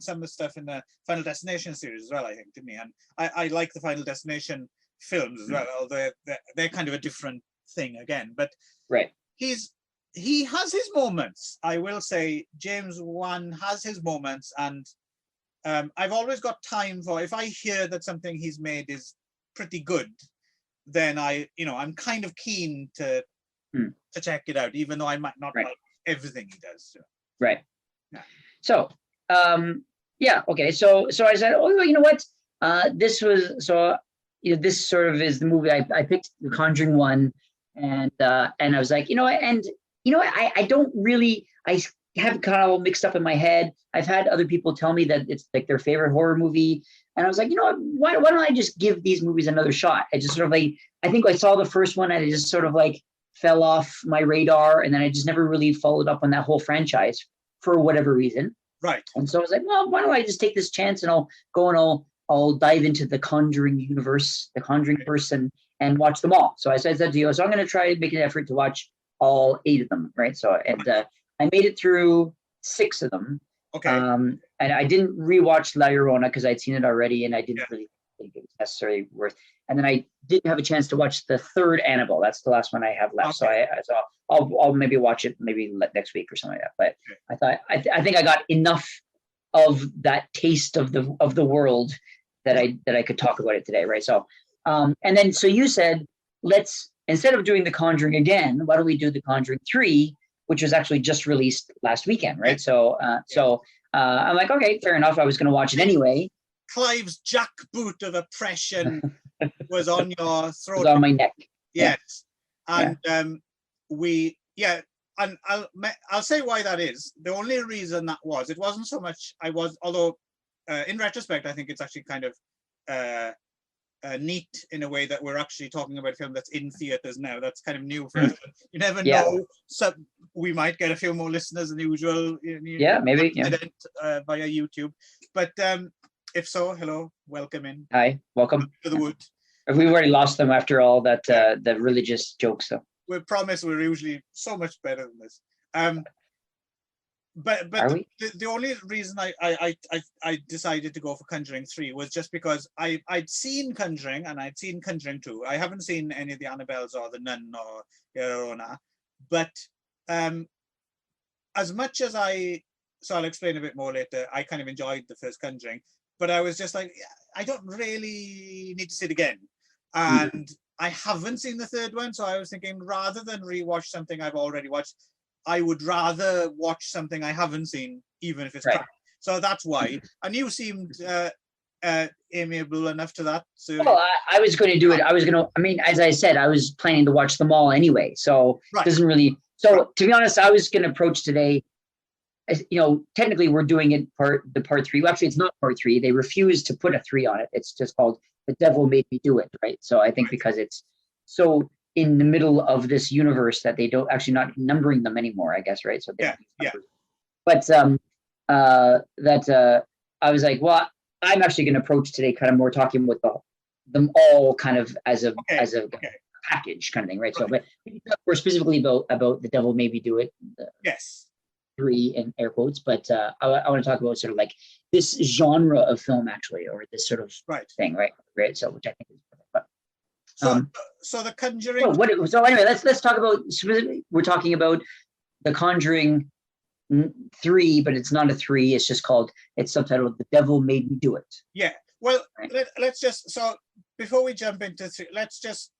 some of the stuff in the Final Destination series as well, I think, didn't he? And I like the Final Destination films as well, although they're kind of a different thing again. But he has his moments. I will say James Wan has his moments, and I've always got time for, if I hear that something he's made is pretty good, then I'm kind of keen to check it out, even though I might not like everything he does. So. Right. Yeah. So, okay. So I said, oh, you know what? This sort of is the movie I picked, The Conjuring 1, and I was like, I don't really, I have it kind of all mixed up in my head. I've had other people tell me that it's like their favorite horror movie, and I was like, you know what? Why don't I just give these movies another shot? I just sort of I think I saw the first one and it just sort of fell off my radar, and then I just never really followed up on that whole franchise for whatever reason. Right. And so I was like, well, why don't I just take this chance and I'll go and I'll dive into the Conjuring universe, the Conjuring person, and watch them all. So I said to you, so I'm going to try and make an effort to watch all 8 of them, right? So I made it through 6 of them, Okay. And I didn't rewatch La Llorona because I'd seen it already, and I didn't really think it was necessarily worth. And then I didn't have a chance to watch the third Annabelle. That's the last one I have left. Okay. So I'll maybe watch it maybe next week or something like that. But I thought I think I got enough of that taste of the world that I could talk about it today, right? So and then so you said, let's, instead of doing The Conjuring again, why don't we do The Conjuring 3, which was actually just released last weekend, right? So I'm like, okay, fair enough. I was going to watch it anyway. Clive's jackboot of oppression was on your throat. It was on my neck. Yes. And and I'll say why that is. The only reason that was, it wasn't so much although in retrospect, I think it's actually kind of neat in a way that we're actually talking about a film that's in theaters now. That's kind of new for us. You never know. So we might get a few more listeners than usual. Maybe via YouTube. But if so, hello, welcome in. Hi, welcome to the wood. We've already lost them after all that the religious jokes, though. We promise we're usually so much better than this. But the only reason I decided to go for Conjuring 3 was just because I'd seen Conjuring and I'd seen Conjuring 2. I haven't seen any of the Annabelles or the Nun or Llorona, but as much as so I'll explain a bit more later, I kind of enjoyed the first Conjuring, but I was just like, I don't really need to see it again. And I haven't seen the third one, so I was thinking, rather than rewatch something I've already watched, I would rather watch something I haven't seen, even if it's crap. So that's why. And you seemed amiable enough to that. So well, I was going to do it. I mean, as I said, I was planning to watch them all anyway. So it doesn't really. So to be honest, I was going to approach today. Technically we're doing it part 3. Well, actually, it's not part 3. They refused to put a 3 on it. It's just called The Devil Made Me Do It, right? So I think because it's so in the middle of this universe that they don't actually not numbering them anymore, I guess, right? So But I was like, well, I'm actually going to approach today kind of more talking with them all kind of as a package kind of thing, right? So, but we're specifically about The Devil Made Me Do It. Yes. 3 in air quotes, but I want to talk about sort of like this genre of film, actually, or this sort of thing, right? So, which I think is perfect. But so The Conjuring. So anyway, let's talk about specifically. We're talking about The Conjuring 3, but it's not a 3. It's just it's subtitled "The Devil Made Me Do It." Yeah. Well, let's just before we jump into 3, let's just,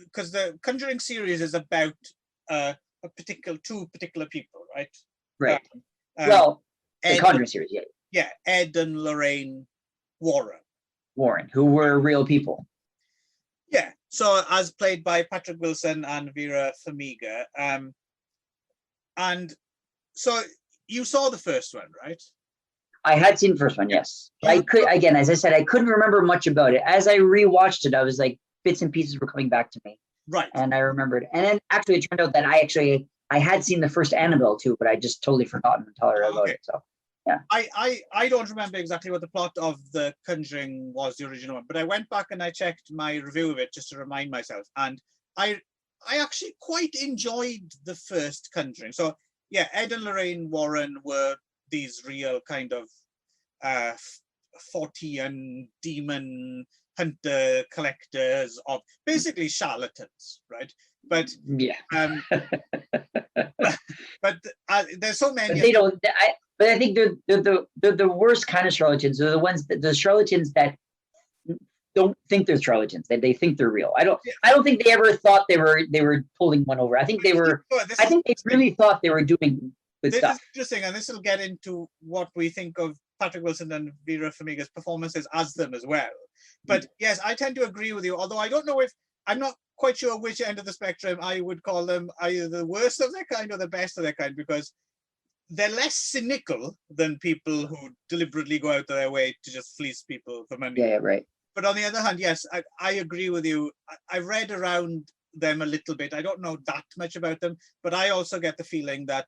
because the Conjuring series is about two particular people, right? Right. Well, the Conjuring series, yeah, Ed and Lorraine Warren, who were real people. Yeah. So as played by Patrick Wilson and Vera Farmiga, and so you saw the first one, right? I had seen the first one, yes. I could, again, as I said, I couldn't remember much about it. As I rewatched it, I was like, bits and pieces were coming back to me. Right. And I remembered. And then actually it turned out that I had seen the first Annabelle too, but I just totally forgotten until I read about it. So yeah. I don't remember exactly what the plot of The Conjuring was, the original one, but I went back and I checked my review of it just to remind myself. And I actually quite enjoyed the first Conjuring. So yeah, Ed and Lorraine Warren were these real kind of Fortean demon hunter collectors of basically charlatans, right? But but there's so many. They don't. But I think they're the worst kind of charlatans. They're the charlatans that don't think they're charlatans. They think they're real. I don't think they ever thought they were pulling one over. I think they were. I think they really thought they were doing good stuff. This is interesting, and this will get into what we think of Patrick Wilson and Vera Farmiga's performances as them as well. But yes, I tend to agree with you. Although I don't know if I'm not quite sure which end of the spectrum I would call them, either the worst of their kind or the best of their kind, because they're less cynical than people who deliberately go out of their way to just fleece people for money. Yeah, right. But on the other hand, yes, I agree with you. I read around them a little bit. I don't know that much about them, but I also get the feeling that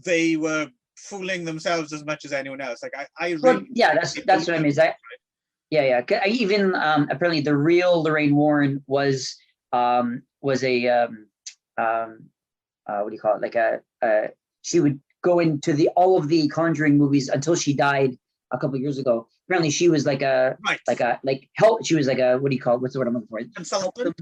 they were fooling themselves as much as anyone else. Like I really, well, yeah, that's what I mean. Yeah. Even apparently the real Lorraine Warren was a what do you call it? Like she would go into all of the Conjuring movies until she died a couple of years ago. Apparently, she was like help. She was like a, what do you call it? What's the word I'm looking for? Consultant.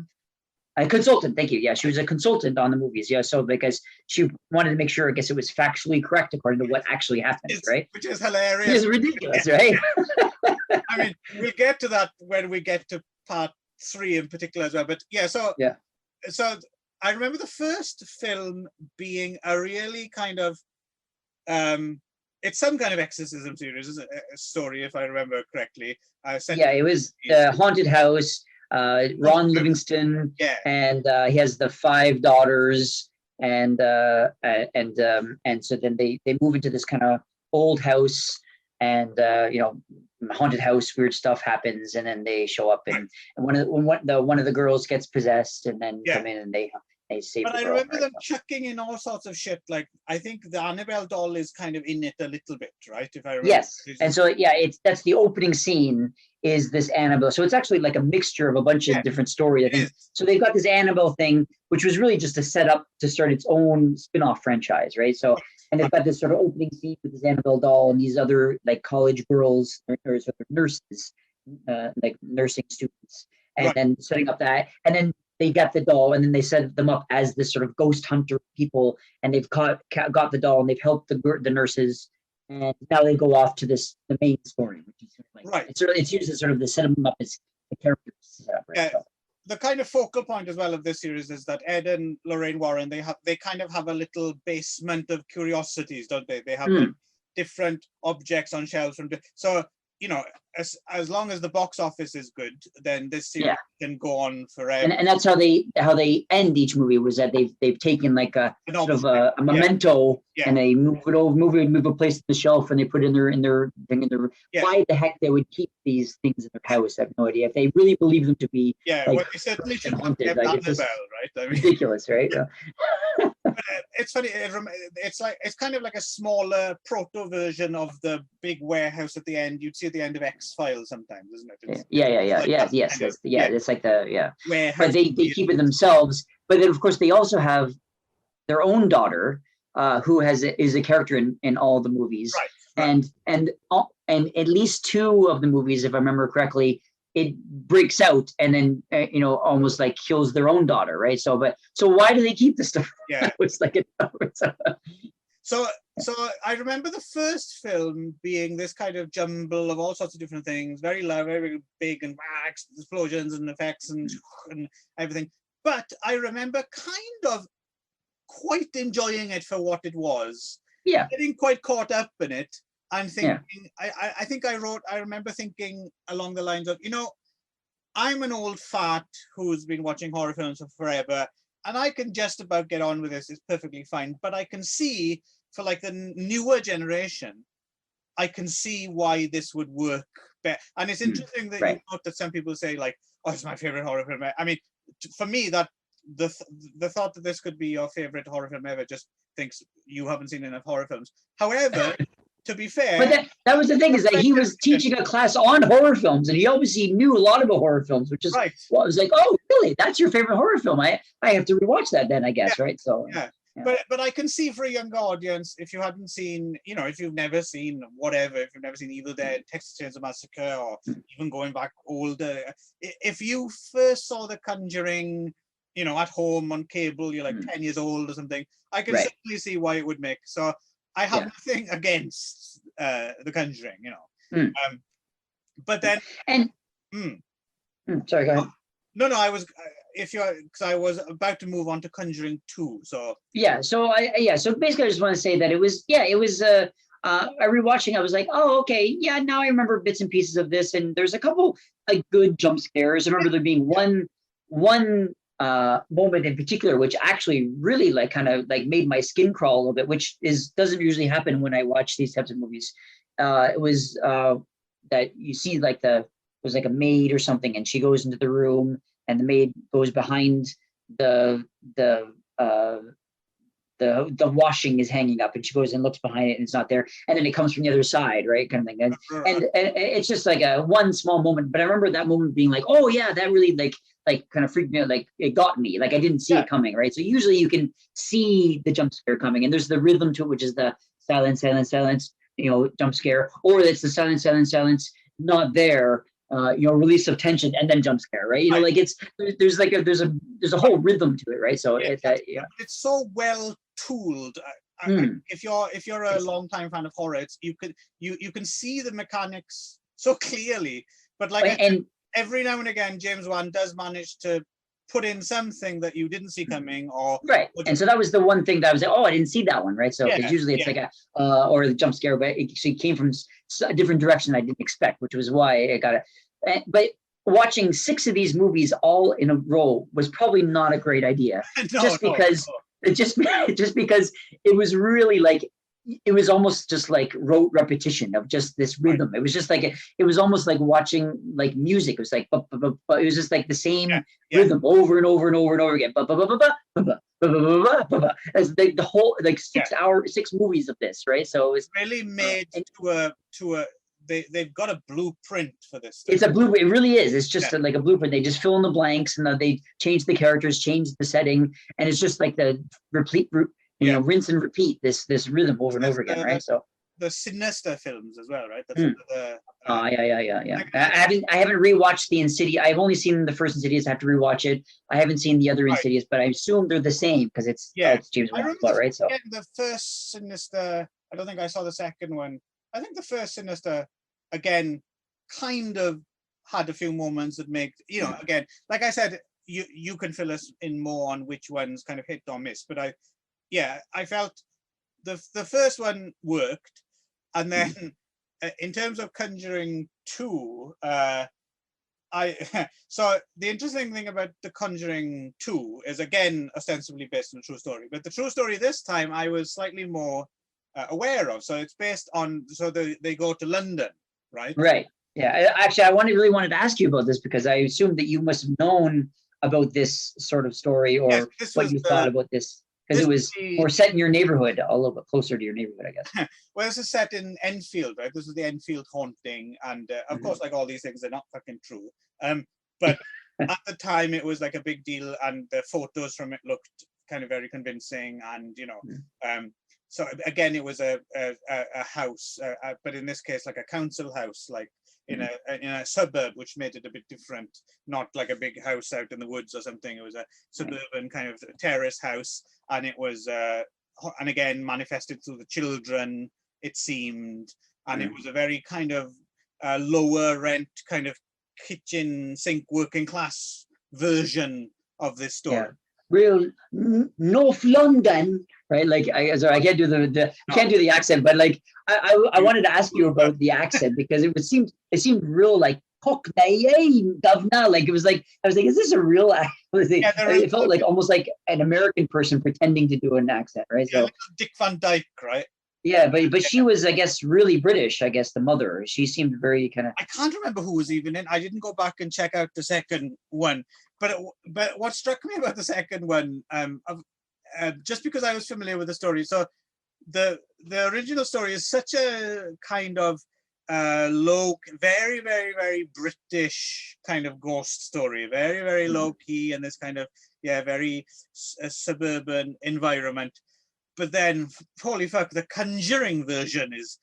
A consultant, thank you. Yeah, she was a consultant on the movies. Yeah, so because she wanted to make sure, I guess it was factually correct according to what actually happened, right? Which is hilarious. Which is ridiculous, right? I mean, we'll get to that when we get to part 3 in particular as well. But yeah, so I remember the first film being a really kind of it's some kind of exorcism series, a story, if I remember correctly. It was Haunted House. Ron Livingston, and he has the 5 daughters, and so then they move into this kind of old house, and haunted house, weird stuff happens, and then they show up, and one of the girls gets possessed, and then come in and they save. But I remember them chucking in all sorts of shit. Like I think the Annabelle doll is kind of in it a little bit, right? If I remember. Yes, and so that's the opening scene. Is this Annabelle? So it's actually like a mixture of a bunch of different stories, I think. So they've got this Annabelle thing, which was really just a setup to start its own spin-off franchise, right? So, and they've got this sort of opening scene with this Annabelle doll and these other like college girls or sort of nurses, like nursing students, and then setting up that, and then they got the doll, and then they set them up as this sort of ghost hunter people, and they've got the doll, and they've helped the nurses. And now they go off to the main story, which is sort of like, it's used as sort of the set them up as the characters set up, right? The kind of focal point as well of this series is that Ed and Lorraine Warren, they kind of have a little basement of curiosities, don't they? They have like different objects on shelves so as long as the box office is good, then this series can go on forever. And that's how they end each movie, was that they've taken like a sort of a memento, and they move a place to the shelf, and they put it in their thing. Why the heck they would keep these things in their house, I have no idea. If they really believe them to be well, they certainly should haunted, like, it's right? I mean, ridiculous, right? But it's funny. It's kind of like a smaller proto version of the big warehouse at the end. You'd see at the end of X-Files sometimes, isn't it? Yes. It's like the warehouse. But they keep it themselves. But then of course they also have their own daughter, who is a character in all the movies, and at least 2 of the movies, if I remember correctly, it breaks out and then almost like kills their own daughter, right? So why do they keep this stuff? It's like So I remember the first film being this kind of jumble of all sorts of different things, very loud, very big, and explosions and effects and everything. But I remember kind of quite enjoying it for what it was. Yeah, getting quite caught up in it. I'm thinking, I remember thinking along the lines of, I'm an old fart who's been watching horror films for forever, and I can just about get on with this. It's perfectly fine. But I can see, for like the newer generation, I can see why this would work better. And it's interesting that you note that some people say like, oh, it's my favorite horror film. I mean, for me, that the thought that this could be your favorite horror film ever just thinks you haven't seen enough horror films. However, to be fair, but that was the thing, is that he was teaching a class on horror films, and he obviously knew a lot about horror films, which is well, I was like, oh, really? That's your favorite horror film? I have to rewatch that then, I guess, right? So But I can see for a younger audience, if you hadn't seen, if you've never seen whatever, if you've never seen Evil Dead, Texas Chainsaw Massacre, or even going back older, if you first saw The Conjuring, at home on cable, you're like 10 years old or something, I can certainly see why it would make. So I have nothing against The Conjuring, but then sorry, go ahead. No, I was because I was about to move on to Conjuring 2. So so basically I just want to say that it was rewatching, I was like, oh, okay, now I remember bits and pieces of this, and there's a couple like good jump scares. I remember there being one moment in particular which actually really like kind of like made my skin crawl a little bit, which doesn't usually happen when I watch these types of movies. It was that you see like it was like a maid or something, and she goes into the room, and the maid goes behind the washing is hanging up, and she goes and looks behind it, and it's not there, and then it comes from the other side, right, kind of thing. And it's just like a one small moment, but I remember that moment being like, oh yeah, that really like kind of freaked me out, like it got me, like I didn't see it coming, right? So usually you can see the jump scare coming, and there's the rhythm to it, which is the silence, silence, silence, jump scare, or it's the silence, silence, silence, not there, release of tension and then jump scare, right? Like there's a whole rhythm to it, right? So it's so well tooled. If you're a long time fan of horror, you can see the mechanics so clearly, but every now and again, James Wan does manage to put in something that you didn't see coming, or and so that was the one thing that I was like, oh, I didn't see that one, right? So because usually it's like or the jump scare, but it actually came from a different direction I didn't expect, which was why I got it. But watching 6 of these movies all in a row was probably not a great idea, just because it was really like, it was almost just like rote repetition of just this rhythm. It was just like it was almost like watching like music. It was like, but it was just like the same rhythm over and over and over and over again. As the whole like 6 movies of this, right? So it was really made to a they've got a blueprint for this stuff. It's a blueprint. It really is. It's just like a blueprint. They just fill in the blanks and they change the characters, change the setting, and it's just like the rinse and repeat this rhythm over and over again, right? So the Sinister films as well, right? Yeah. I haven't rewatched the Insidious. I've only seen the first Insidious. I have to rewatch it. I haven't seen the other Insidious, but I assume they're the same because it's James Wan, right? So the first Sinister. I don't think I saw the second one. I think the first Sinister again kind of had a few moments that make again, like I said, you can fill us in more on which ones kind of hit or miss, but I felt the first one worked, and then in terms of Conjuring 2, so the interesting thing about the Conjuring 2 is again ostensibly based on a true story, but the true story this time I was slightly more aware of. So it's based on, so they go to London, right? Right. Yeah. Actually, I really wanted to ask you about this because I assumed that you must have known about this sort of story, or what you thought about this. Because it was more set in your neighborhood, a little bit closer to your neighborhood, I guess. Well, this is set in Enfield, right? This is the Enfield haunting, and of course, like all these things, they're not fucking true. But at the time, it was like a big deal, and the photos from it looked kind of very convincing, and so again, it was a house, but in this case, like a council house, like in a suburb, which made it a bit different. Not like a big house out in the woods or something. It was a suburban kind of terrace house, and it was and again manifested through the children, it seemed, and it was a very kind of lower rent kind of kitchen sink working class version of this story. Yeah. Real North London, right? Like I can't do can't do the accent, but like I wanted to ask you about the accent because it seemed real like Cockney, governor. Like it was like I was like, is this a real accent? It felt like almost like an American person pretending to do an accent, right? So Dick Van Dyke, right? Yeah, but she was, I guess, really British. I guess the mother. She seemed very kind of. I can't remember who was even in. I didn't go back and check out the second one. But what struck me about the second one, just because I was familiar with the story. So the original story is such a kind of low, very, very, very British kind of ghost story. Very, very low key, and this kind of very suburban environment. But then, holy fuck, the Conjuring version is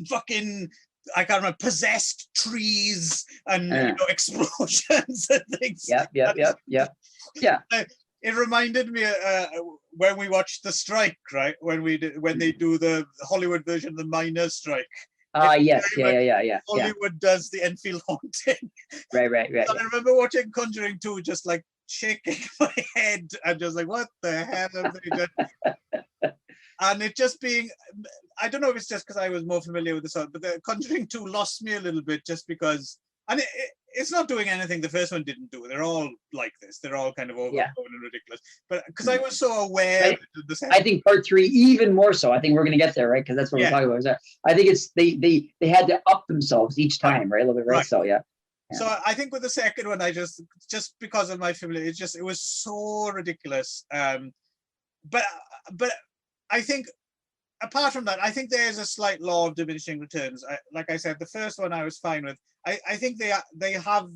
fucking, I can't remember, possessed trees and explosions and things. Yeah. It reminded me when we watched The Strike, right? When they do the Hollywood version of the miners' strike. Yes, yeah. Hollywood does the Enfield haunting. Right. I remember watching Conjuring 2, just like shaking my head and just like, what the hell have they done? And it just being, I don't know if it's just because I was more familiar with the song, but the Conjuring 2 lost me a little bit just because, and it's not doing anything the first one didn't do. They're all like this. They're all kind of overblown and ridiculous. But because I was so aware of the second, I think part 3 even more so. I think we're going to get there, right? Because that's what we're talking about. I think it's they had to up themselves each time, right? A little bit, right? So yeah. So I think with the second one, I just because of my familiarity, it was so ridiculous. But I think apart from that, I think there's a slight law of diminishing returns. Like I said, the first one I was fine with. I think they have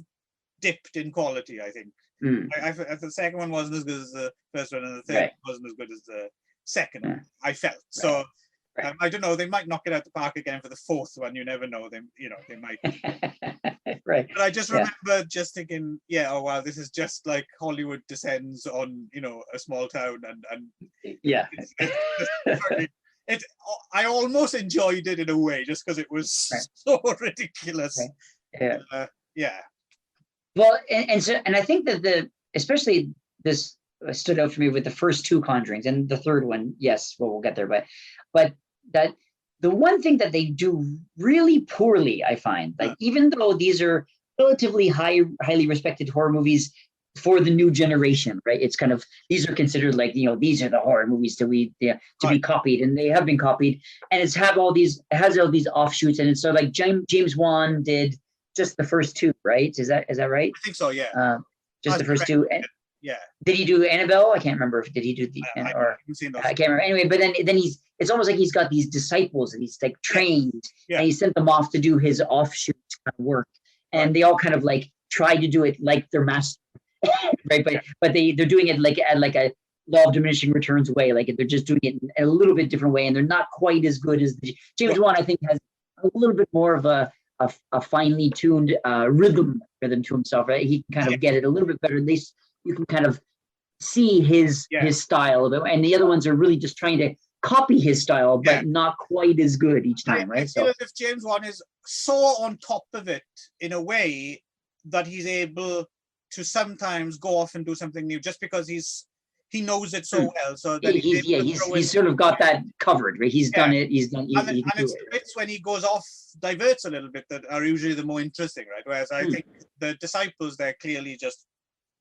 dipped in quality. I think the second one wasn't as good as the first one, and the third wasn't as good as the second one. I felt so. Right. I don't know. They might knock it out the park again for the fourth one. You never know. They might. Right. But I just remember just thinking, yeah, oh wow, this is just like Hollywood descends on a small town, and yeah. I almost enjoyed it in a way just because it was so ridiculous. Right. Yeah. Well, and I think that especially this stood out for me with the first two Conjurings, and the third one, yes, well, we'll get there, but that the one thing that they do really poorly, I find, like even though these are relatively highly respected horror movies for the new generation, right? It's kind of, these are considered like, these are the horror movies to be copied, and they have been copied, and it has all these offshoots, and it's so like James Wan did just the first two, right? Is that right? I think so, yeah. Just the first two. Yeah. Did he do Annabelle? I can't remember if did he do the I can't remember. Anyway, but then it's almost like he's got these disciples and he's like trained, and he sent them off to do his offshoot kind of work, and they all kind of like try to do it like their master, right? But they're doing it like at like a law of diminishing returns way, like they're just doing it in a little bit different way, and they're not quite as good as James Wan. I think has a little bit more of a finely tuned rhythm to himself, right? He can kind of get it a little bit better. At least you can kind of see his style of it, and the other ones are really just trying to copy his style, but not quite as good each time, right? I feel as if James Wan is so on top of it in a way that he's able to sometimes go off and do something new just because he knows it so well. So that he's sort of got that covered, right? He's done it. He's done. And it's the bits when he goes off, diverts a little bit, that are usually the more interesting, right? Whereas I think the disciples, they're clearly just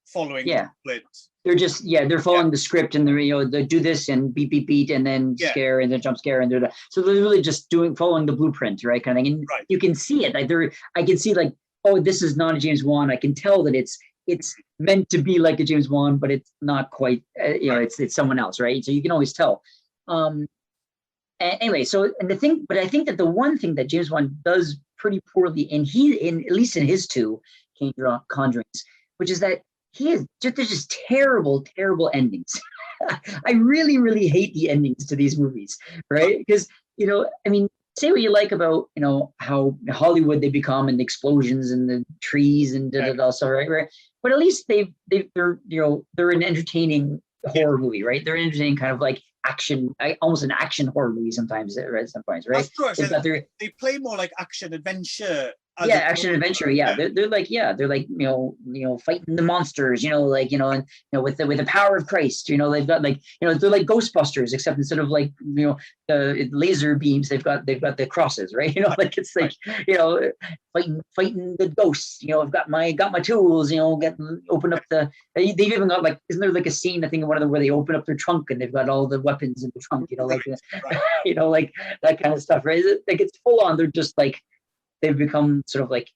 following the split. They're just they're following the script, and they're they do this and beat and then scare and then jump scare, and so they're really just following the blueprint, right, kind of thing. And you can see it, like I can see like, oh, this is not a James Wan. I can tell that it's meant to be like a James Wan, but it's not quite. It's someone else, right? So you can always tell. Anyway, so and but I think that the one thing that James Wan does pretty poorly, and at least in his two Conjurings, which is that there's just terrible endings. I really, really hate the endings to these movies, right? Because I mean, say what you like about how Hollywood they become, and the explosions and the trees and stuff, right? But at least they're an entertaining horror movie, right? They're entertaining kind of like action, almost an action horror movie sometimes, right? Some points, right? Of course, they play more like action adventure. Action adventure. Yeah, they're like fighting the monsters. And with the power of Christ. They've got like they're like Ghostbusters, except instead of like the laser beams, they've got the crosses, right? Like it's like fighting the ghosts. I've got my tools. Open up they've even got like, isn't there like a scene I think one of them where they open up their trunk and they've got all the weapons in the trunk. Like like that kind of stuff, right? Like it's full on. They're just like. They've become sort of like,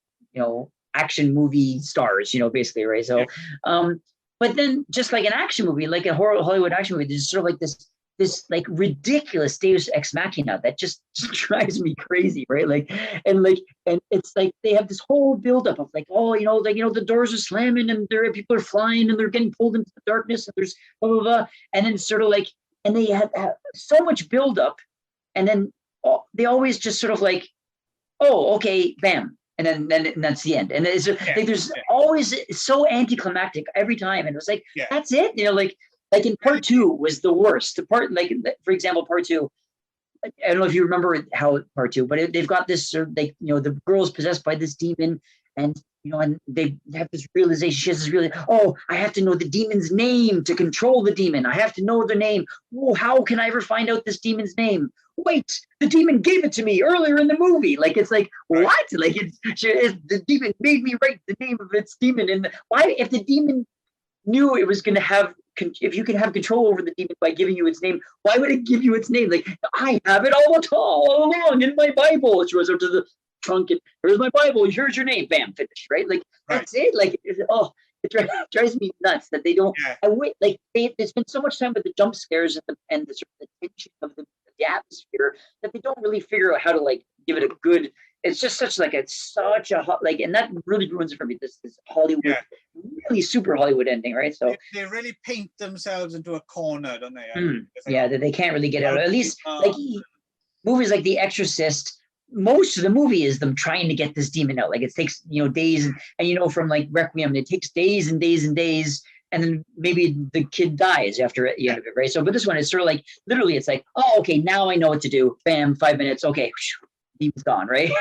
action movie stars, basically, right? So, but then just like an action movie, like a Hollywood action movie, there's sort of like this like ridiculous Deus Ex Machina that just drives me crazy, right? And it's like they have this whole buildup of like, oh, the doors are slamming and people are flying and they're getting pulled into the darkness and there's blah blah blah, and then it's sort of like, and they have so much buildup, and then they always just sort of like, oh, okay, bam, and then that's the end. And it's like there's always so anticlimactic every time, and it was like that's it, like in part two was the worst. The part, like for example, part two. I don't know if you remember how part two, but they've got this the girl's possessed by this demon, and and they have this realization. She has this really, oh, I have to know the demon's name to control the demon. I have to know the name. Oh, how can I ever find out this demon's name? Wait, the demon gave it to me earlier in the movie. Like it's like what? Like the demon made me write the name of its demon. And why, if the demon knew it was going to have, if you could have control over the demon by giving you its name, why would it give you its name? Like I have it all along in my Bible. It goes up to the trunk and here's my Bible. Here's your name. Bam, finished. Right? Like that's it. Like it drives me nuts that they don't. I wait. Like they spend so much time with the jump scares and the sort of the tension of the atmosphere that they don't really figure out how to like give it a good. It's just such a hot, like, and that really ruins it for me. This Hollywood, really super Hollywood ending, right? So they really paint themselves into a corner, don't they? That they can't really get out. At least like movies like The Exorcist, most of the movie is them trying to get this demon out. Like it takes, days and from like Requiem, it takes days and days and days. And then maybe the kid dies after the end of it, right? So, but this one is sort of like, literally it's like, oh, okay, now I know what to do. Bam, 5 minutes. Okay, demon's gone, right?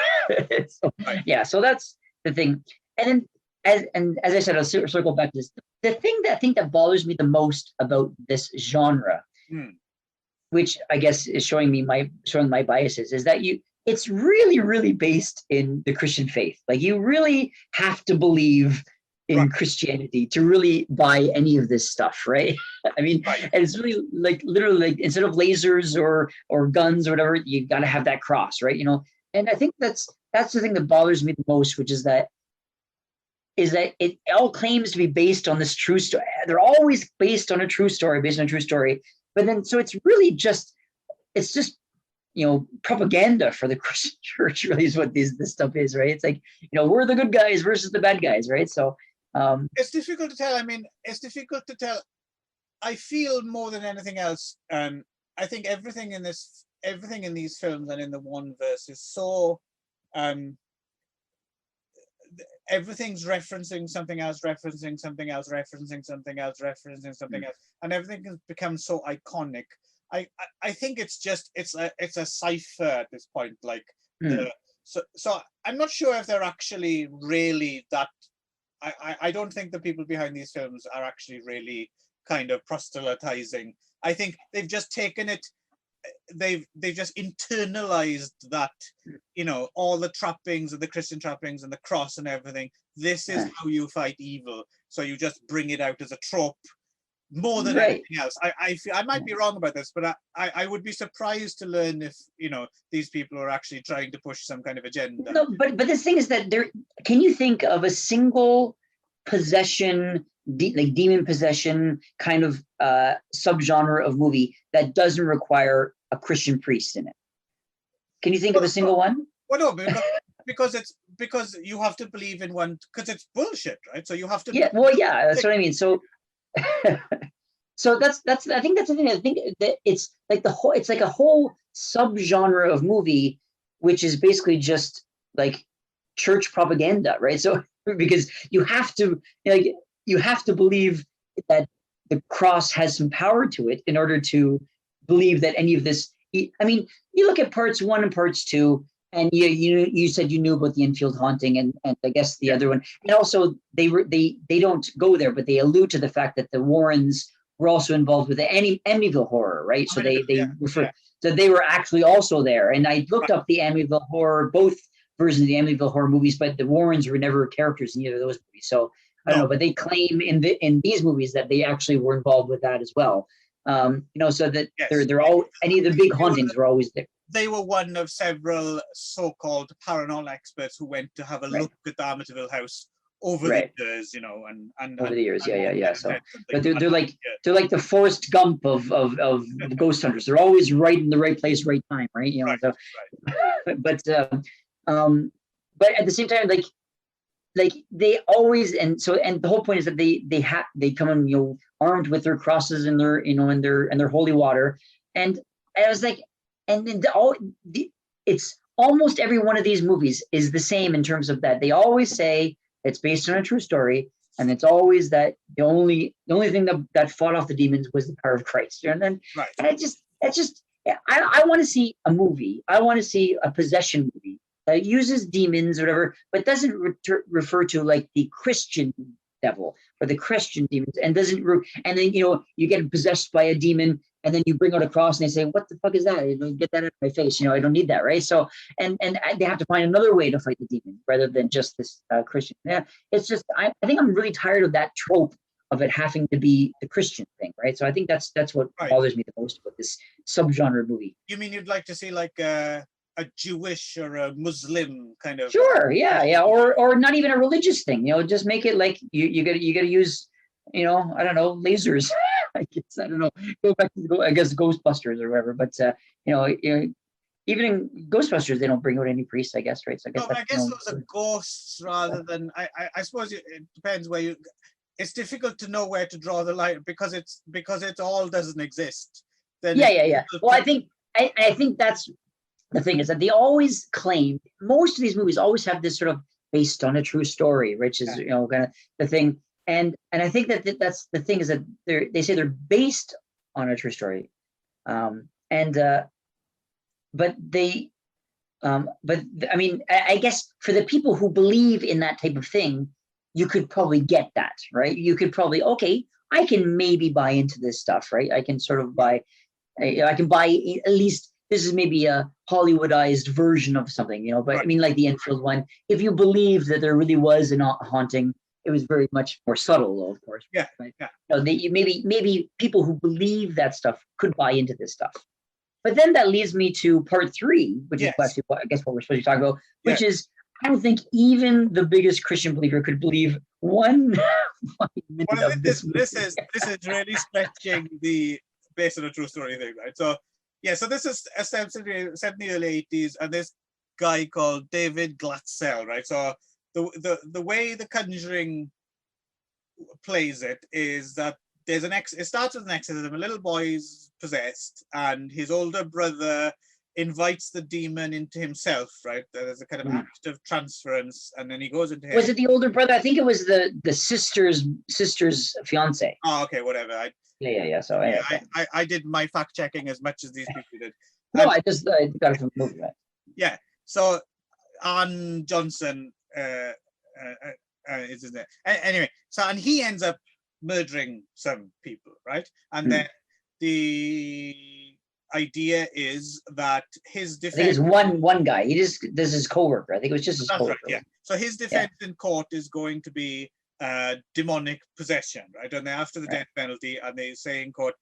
So, Right. Yeah, so that's the thing. And then as I said, I'll circle back to this. The thing that I think that bothers me the most about this genre, which I guess is showing my biases, is that it's really, really based in the Christian faith. Like you really have to believe in Christianity to really buy any of this stuff, right? I mean, and it's really like literally like instead of lasers or guns or whatever, you got to have that cross, right? And I think that's the thing that bothers me the most, which is that it all claims to be based on this true story. They're always based on a true story, but then so it's really just propaganda for the Christian church. Really is what this stuff is, right? It's like we're the good guys versus the bad guys, right? So it's difficult to tell. I mean, it's difficult to tell. I feel more than anything else, I think everything in these films and in the one verse is so everything's referencing something else, referencing something else, referencing something else, referencing something else, and everything has become so iconic. I think it's a cipher at this point. Like so I'm not sure if they're actually really that. I don't think the people behind these films are actually really kind of proselytizing. I think they've just taken it. They've just internalized that, all the trappings of the Christian trappings and the cross and everything. This is how you fight evil. So you just bring it out as a trope more than anything else. I might be wrong about this, but I would be surprised to learn if these people are actually trying to push some kind of agenda. No, but the thing is that can you think of a single possession, like demon possession kind of subgenre of movie that doesn't require a Christian priest in it? Can you think of a single one? Well, no, because you have to believe in one, because it's bullshit, right? So you have to. Yeah, well, yeah, that's what I mean. So. So that's I think that's the thing. I think that it's like a whole subgenre of movie, which is basically just like church propaganda, right? So because you have to believe that the cross has some power to it in order to believe that any of this. I mean, you look at parts 1 and parts 2, and you said you knew about the infield haunting, and I guess the other one, and also they don't go there, but they allude to the fact that the Warrens were also involved with the Amityville horror, right? So they refer, so they were actually also there. And I looked up the Amityville horror, both versions of the Amityville horror movies, but the Warrens were never characters in either of those movies. So I don't know, but they claim in these movies that they actually were involved with that as well. So that they're all, any of the big hauntings were always there. They were one of several so-called paranormal experts who went to have a look at the Amityville house over the years, and over the years, yeah. So, but they're like the Forrest Gump of ghost hunters. They're always right in the right place, right time, right? But at the same time, like they always, and the whole point is that they come in armed with their crosses and their and their holy water, and I was like, and then it's almost every one of these movies is the same in terms of that they always say it's based on a true story, and it's always that the only thing that fought off the demons was the power of Christ. And then and I want to see a movie. I want to see a possession movie that uses demons or whatever, but doesn't refer to like the Christian devil or the Christian demons, and and then you get possessed by a demon, and then you bring out a cross and they say, what the fuck is that? Get that out of my face. I don't need that, right? So, and they have to find another way to fight the demon rather than just this Christian. Yeah, it's just, I think I'm really tired of that trope of it having to be the Christian thing, right? So I think that's what bothers me the most about this subgenre movie. You mean you'd like to see like a Jewish or a Muslim kind of? Sure, yeah, or not even a religious thing. Just make it like you got to use, I don't know, lasers. I guess, I don't know. Go back to I guess Ghostbusters or whatever. But even in Ghostbusters, they don't bring out any priests, I guess, right? So I guess those are ghosts rather than. I suppose it depends where you. It's difficult to know where to draw the line because it all doesn't exist. Then yeah. Well, I think that's the thing is that they always claim, most of these movies always have this sort of based on a true story, which is, you know, kind of the thing. And I think that that's the thing, is that they say they're based on a true story. But I mean, I guess for the people who believe in that type of thing, you could probably get that, right? You could probably, okay, I can maybe buy into this stuff, right? I can sort of buy, I can buy at least, this is maybe a Hollywoodized version of something, you know, but I mean, like the Enfield one, if you believe that there really was a haunting, it was very much more subtle, though, of course. Yeah. Right? Yeah. You know, maybe people who believe that stuff could buy into this stuff. But then that leads me to part 3, which is actually what, I guess, what we're supposed to talk about, which is, I don't think even the biggest Christian believer could believe one minute of this. This is really stretching the based on a true story thing, right? So yeah, so this is essentially set in the early 80s, and this guy called David Glatzel, right? So the way the Conjuring plays it is that there's it starts with an exorcism. A little boy is possessed, and his older brother invites the demon into himself, right? There's a kind of act of transference, and then he goes into him. Was it the older brother? I think it was the sister's fiance. Oh, okay, whatever. Yeah. So I did my fact checking as much as these people did. No, I got it from the movie, right? Yeah. So Ann Johnson is his name. Anyway, and he ends up murdering some people, right? And then the idea is that his defense. I think it's one guy. This is his coworker. I think it was just his coworker. Right, yeah. So his defense in court is going to be demonic possession, right? And they're after the death penalty, and they say in court,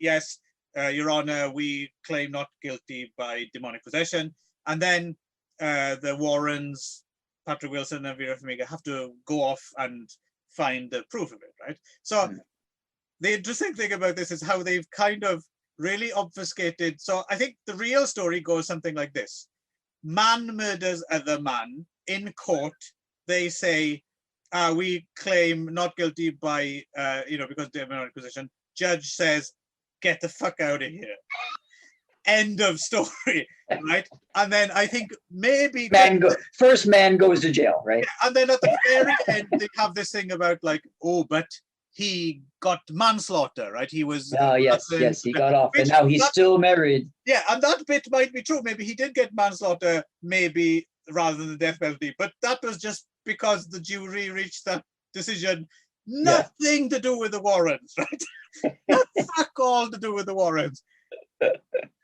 yes, Your Honor, we claim not guilty by demonic possession. And then the Warrens, Patrick Wilson and Vera Farmiga, have to go off and find the proof of it, right? So the interesting thing about this is how they've kind of really obfuscated. So I think the real story goes something like this. Man murders other man. In court, they say, we claim not guilty by, because of demonic possession. Judge says, get the fuck out of here. End of story, right? And then I think maybe first man goes to jail, right? And then at the very end, they have this thing about like, oh, but he got manslaughter, right? He was. Oh yes, he got off, and now he's still married. Yeah, and that bit might be true. Maybe he did get manslaughter, maybe rather than the death penalty, but that was just because the jury reached that decision. Nothing to do with the Warrens, right? Fuck all to do with the Warrens.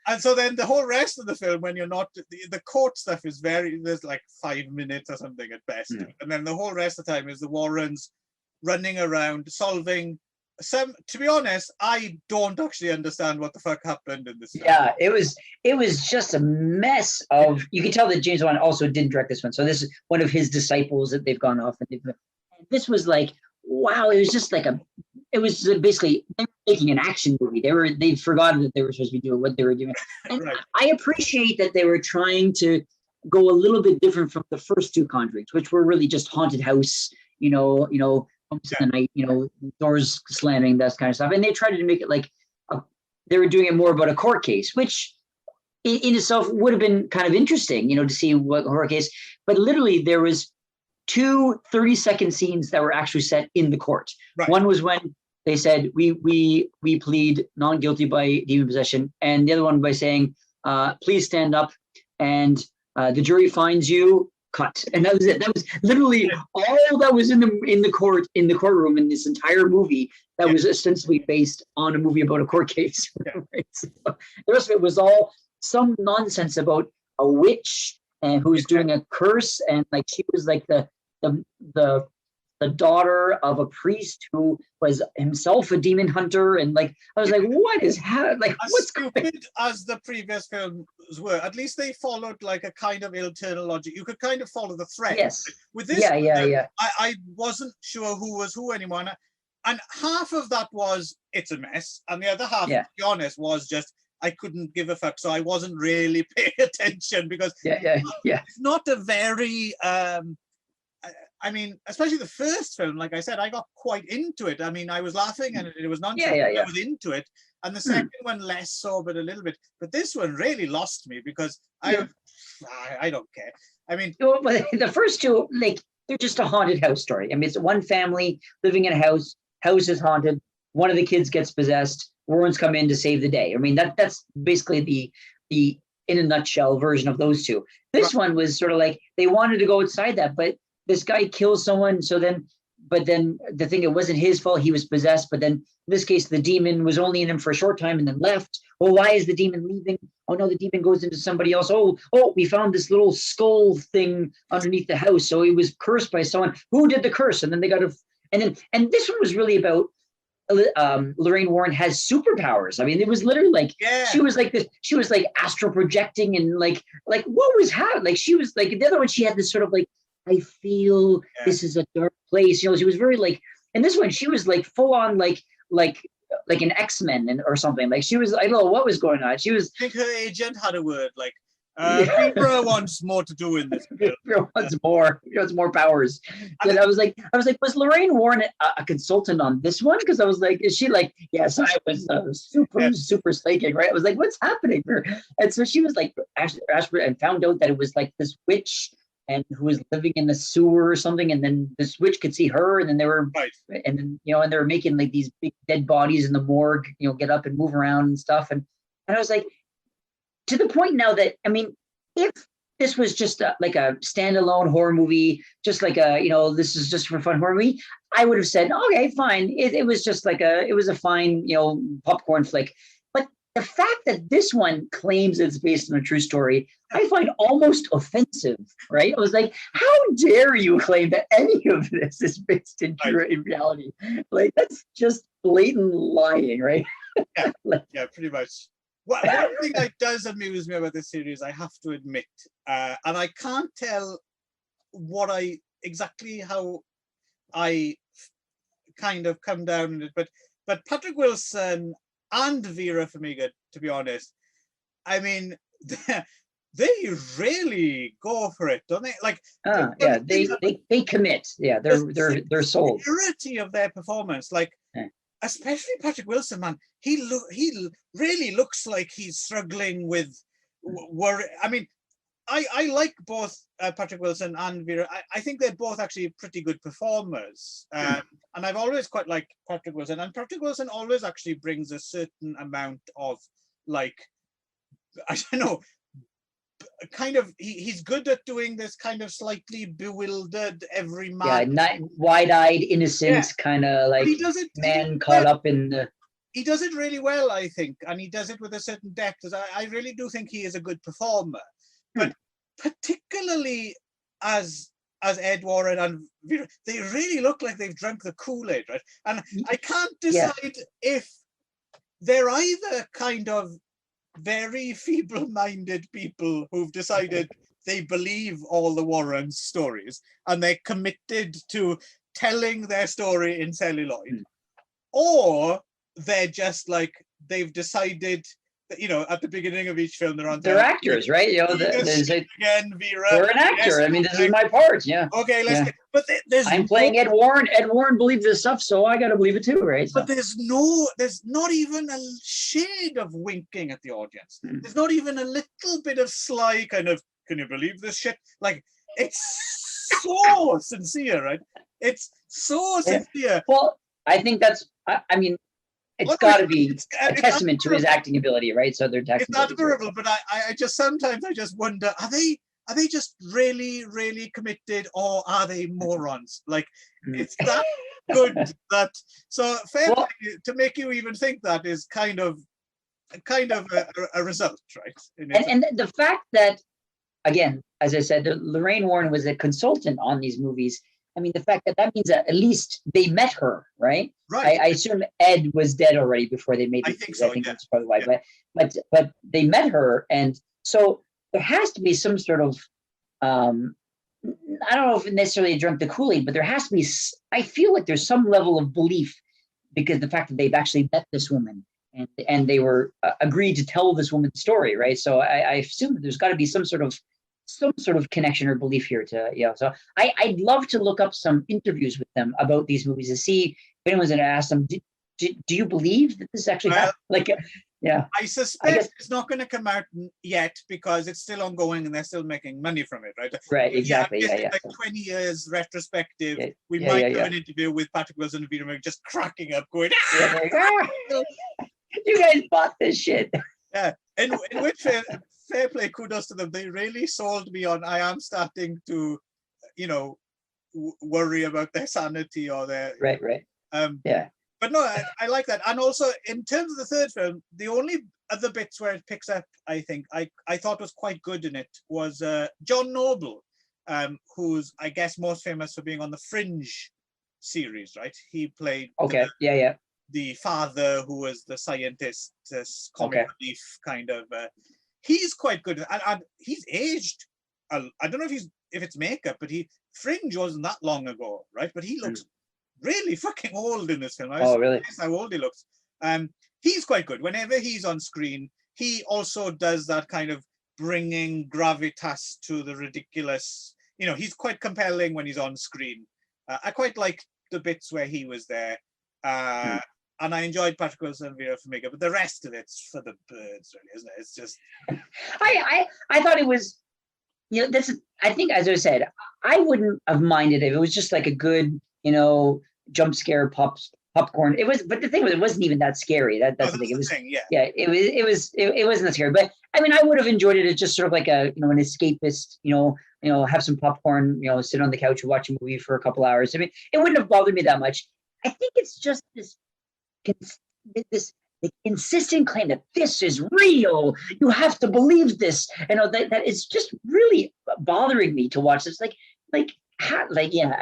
And so then the whole rest of the film, when you're not, the court stuff is there's like 5 minutes or something at best. And then the whole rest of the time is the Warrens running around solving to be honest, I don't actually understand what the fuck happened in this film. Yeah, it was just a mess of, you can tell that James Wan also didn't direct this one. So this is one of his disciples that they've gone off, and this was like, wow, it was just like it was basically they were making an action movie. They'd forgotten that they were supposed to be doing what they were doing. And right. I appreciate that they were trying to go a little bit different from the first 2 Conjurings, which were really just haunted house, bumps in the night, doors slamming, that kind of stuff. And they tried to make it like they were doing it more about a court case, which in itself would have been kind of interesting, to see what horror case. But literally there was 2 30-second scenes that were actually set in the court. Right. One was when they said, we plead non-guilty by demon possession. And the other one by saying, please stand up, and the jury finds you, cut. And that was it. That was literally all that was in the courtroom in this entire movie that was ostensibly based on a movie about a court case. Right? So the rest of it was all some nonsense about a witch and who's doing a curse, and like she was like the daughter of a priest who was himself a demon hunter, and like I was like, what is happening? Like, what's stupid as the previous films were? At least they followed like a kind of internal logic. You could kind of follow the thread. Yes. With this, I wasn't sure who was who anymore, and half of that was it's a mess, and the other half, to be honest, was just I couldn't give a fuck, so I wasn't really paying attention because it's not a very I mean, especially the first film, like I said, I got quite into it. I mean, I was laughing and it was nonsense. I was into it. And the second one less so, but a little bit. But this one really lost me because I don't care. I mean, well, the first two, like, they're just a haunted house story. I mean, it's one family living in a house. House is haunted. One of the kids gets possessed. Warrens come in to save the day. I mean, that's basically the in a nutshell version of those two. This one was sort of like they wanted to go outside that, but this guy kills someone. So then, but then the thing, it wasn't his fault. He was possessed. But then in this case, the demon was only in him for a short time and then left. Well, why is the demon leaving? Oh no, the demon goes into somebody else. Oh, we found this little skull thing underneath the house. So he was cursed by someone. Who did the curse? And then they got to, and this one was really about Lorraine Warren has superpowers. I mean, it was literally like she was like this. She was like astral projecting and like what was happening? Like she was like the other one. She had this sort of like, I feel this is a dark place. You know, she was very like. And this one, she was like full on like an X-Men or something. Like she was, I don't know what was going on. She was. I think her agent had a word like, Vibra wants more to do in this. Vibra wants more. He wants more powers. And I was like, was Lorraine Warren a consultant on this one? Because I was like, is she like, yes, I was super psychic, right? I was like, what's happening here? And so she was like, Ashford, and found out that it was like this witch and who was living in the sewer or something, and then this witch could see her, and then they were, and then and they were making like these big dead bodies in the morgue, get up and move around and stuff, and I was like, to the point now that I mean, if this was just like a standalone horror movie, just like a this is just for fun horror movie, I would have said okay, fine. It was just like it was a fine popcorn flick. The fact that this one claims it's based on a true story, I find almost offensive, right? I was like, how dare you claim that any of this is based in reality? Like, that's just blatant lying, right? Yeah, pretty much. One thing that does amuse me about this series, I have to admit, and I can't tell exactly how I kind of come down in it, but Patrick Wilson and Vera Farmiga, to be honest, I mean, they really go for it, don't they? Like, they commit. Yeah, they're sold. The purity of their performance, like, especially Patrick Wilson, man, he really looks like he's struggling with worry. I mean, I like both Patrick Wilson and Vera. I think they're both actually pretty good performers. And I've always quite liked Patrick Wilson. And Patrick Wilson always actually brings a certain amount of, like, I don't know, kind of, he's good at doing this kind of slightly bewildered everyman. Yeah, not wide-eyed, innocent, kind of like man caught up in the... He does it really well, I think. And he does it with a certain depth. I really do think he is a good performer. But particularly as Ed Warren and Vera, they really look like they've drunk the Kool-Aid, right? And I can't decide if they're either kind of very feeble-minded people who've decided they believe all the Warren stories and they're committed to telling their story in celluloid, or they're just like, they've decided that, at the beginning of each film, they're actors, right? Again, Vera. They're an actor. I mean, this is my part. Yeah. Okay, let's get. But I'm playing Ed Warren. Ed Warren believes this stuff, so I got to believe it too, right? So. But there's not even a shade of winking at the audience. There's not even a little bit of sly kind of, can you believe this shit? Like, it's so sincere, right? It's so sincere. Well, I think that's. I mean. It's got to be a testament to his acting ability, right? So they're it's admirable, but I just sometimes wonder, are they just really, really committed, or are they morons? Like, it's that good that fair to make you even think that is kind of a result, right? And the fact that, again, as I said, Lorraine Warren was a consultant on these movies. I mean, the fact that means that at least they met her, right? Right. I assume Ed was dead already before they made it. I think so. I think that's probably why. Yeah. But they met her, and so there has to be some sort of I don't know if necessarily drunk the Kool-Aid, but there has to be. I feel like there's some level of belief because the fact that they've actually met this woman and they were agreed to tell this woman's story, right? So I assume that there's got to be some sort of some sort of connection or belief here to, so I'd love to look up some interviews with them about these movies to see if anyone's going to ask them, do you believe that this actually happened? Like, I suspect it's not going to come out yet because it's still ongoing and they're still making money from it, right? Right, exactly. Like 20 years retrospective, we might have an interview with Patrick Wilson and Peter Murray just cracking up, going, you guys bought this shit. Yeah, in which fair play, kudos to them. They really sold me on. I am starting to, worry about their sanity or their right. But no, I like that. And also in terms of the third film, the only other bits where it picks up, I think, I thought was quite good in it was John Noble, who's I guess most famous for being on the Fringe series, right? He played the father who was the scientist, this comic relief kind of. He's quite good, and he's aged. I don't know if it's makeup, but Fringe wasn't that long ago, right? But he looks really fucking old in this film. I was really? How old he looks. He's quite good. Whenever he's on screen, he also does that kind of bringing gravitas to the ridiculous. He's quite compelling when he's on screen. I quite like the bits where he was there. And I enjoyed Patrick Wilson and Vera Farmiga, but the rest of it's for the birds, really, isn't it? It's just. I thought it was, I think, as I said, I wouldn't have minded if it was just like a good, jump scare popcorn. It was, but the thing was, it wasn't even that scary. That's the thing. It was, it wasn't that scary. But I mean, I would have enjoyed it as just sort of like a, an escapist, have some popcorn, sit on the couch and watch a movie for a couple hours. I mean, it wouldn't have bothered me that much. I think it's just this insistent claim that this is real. You have to believe this. That is just really bothering me to watch this. I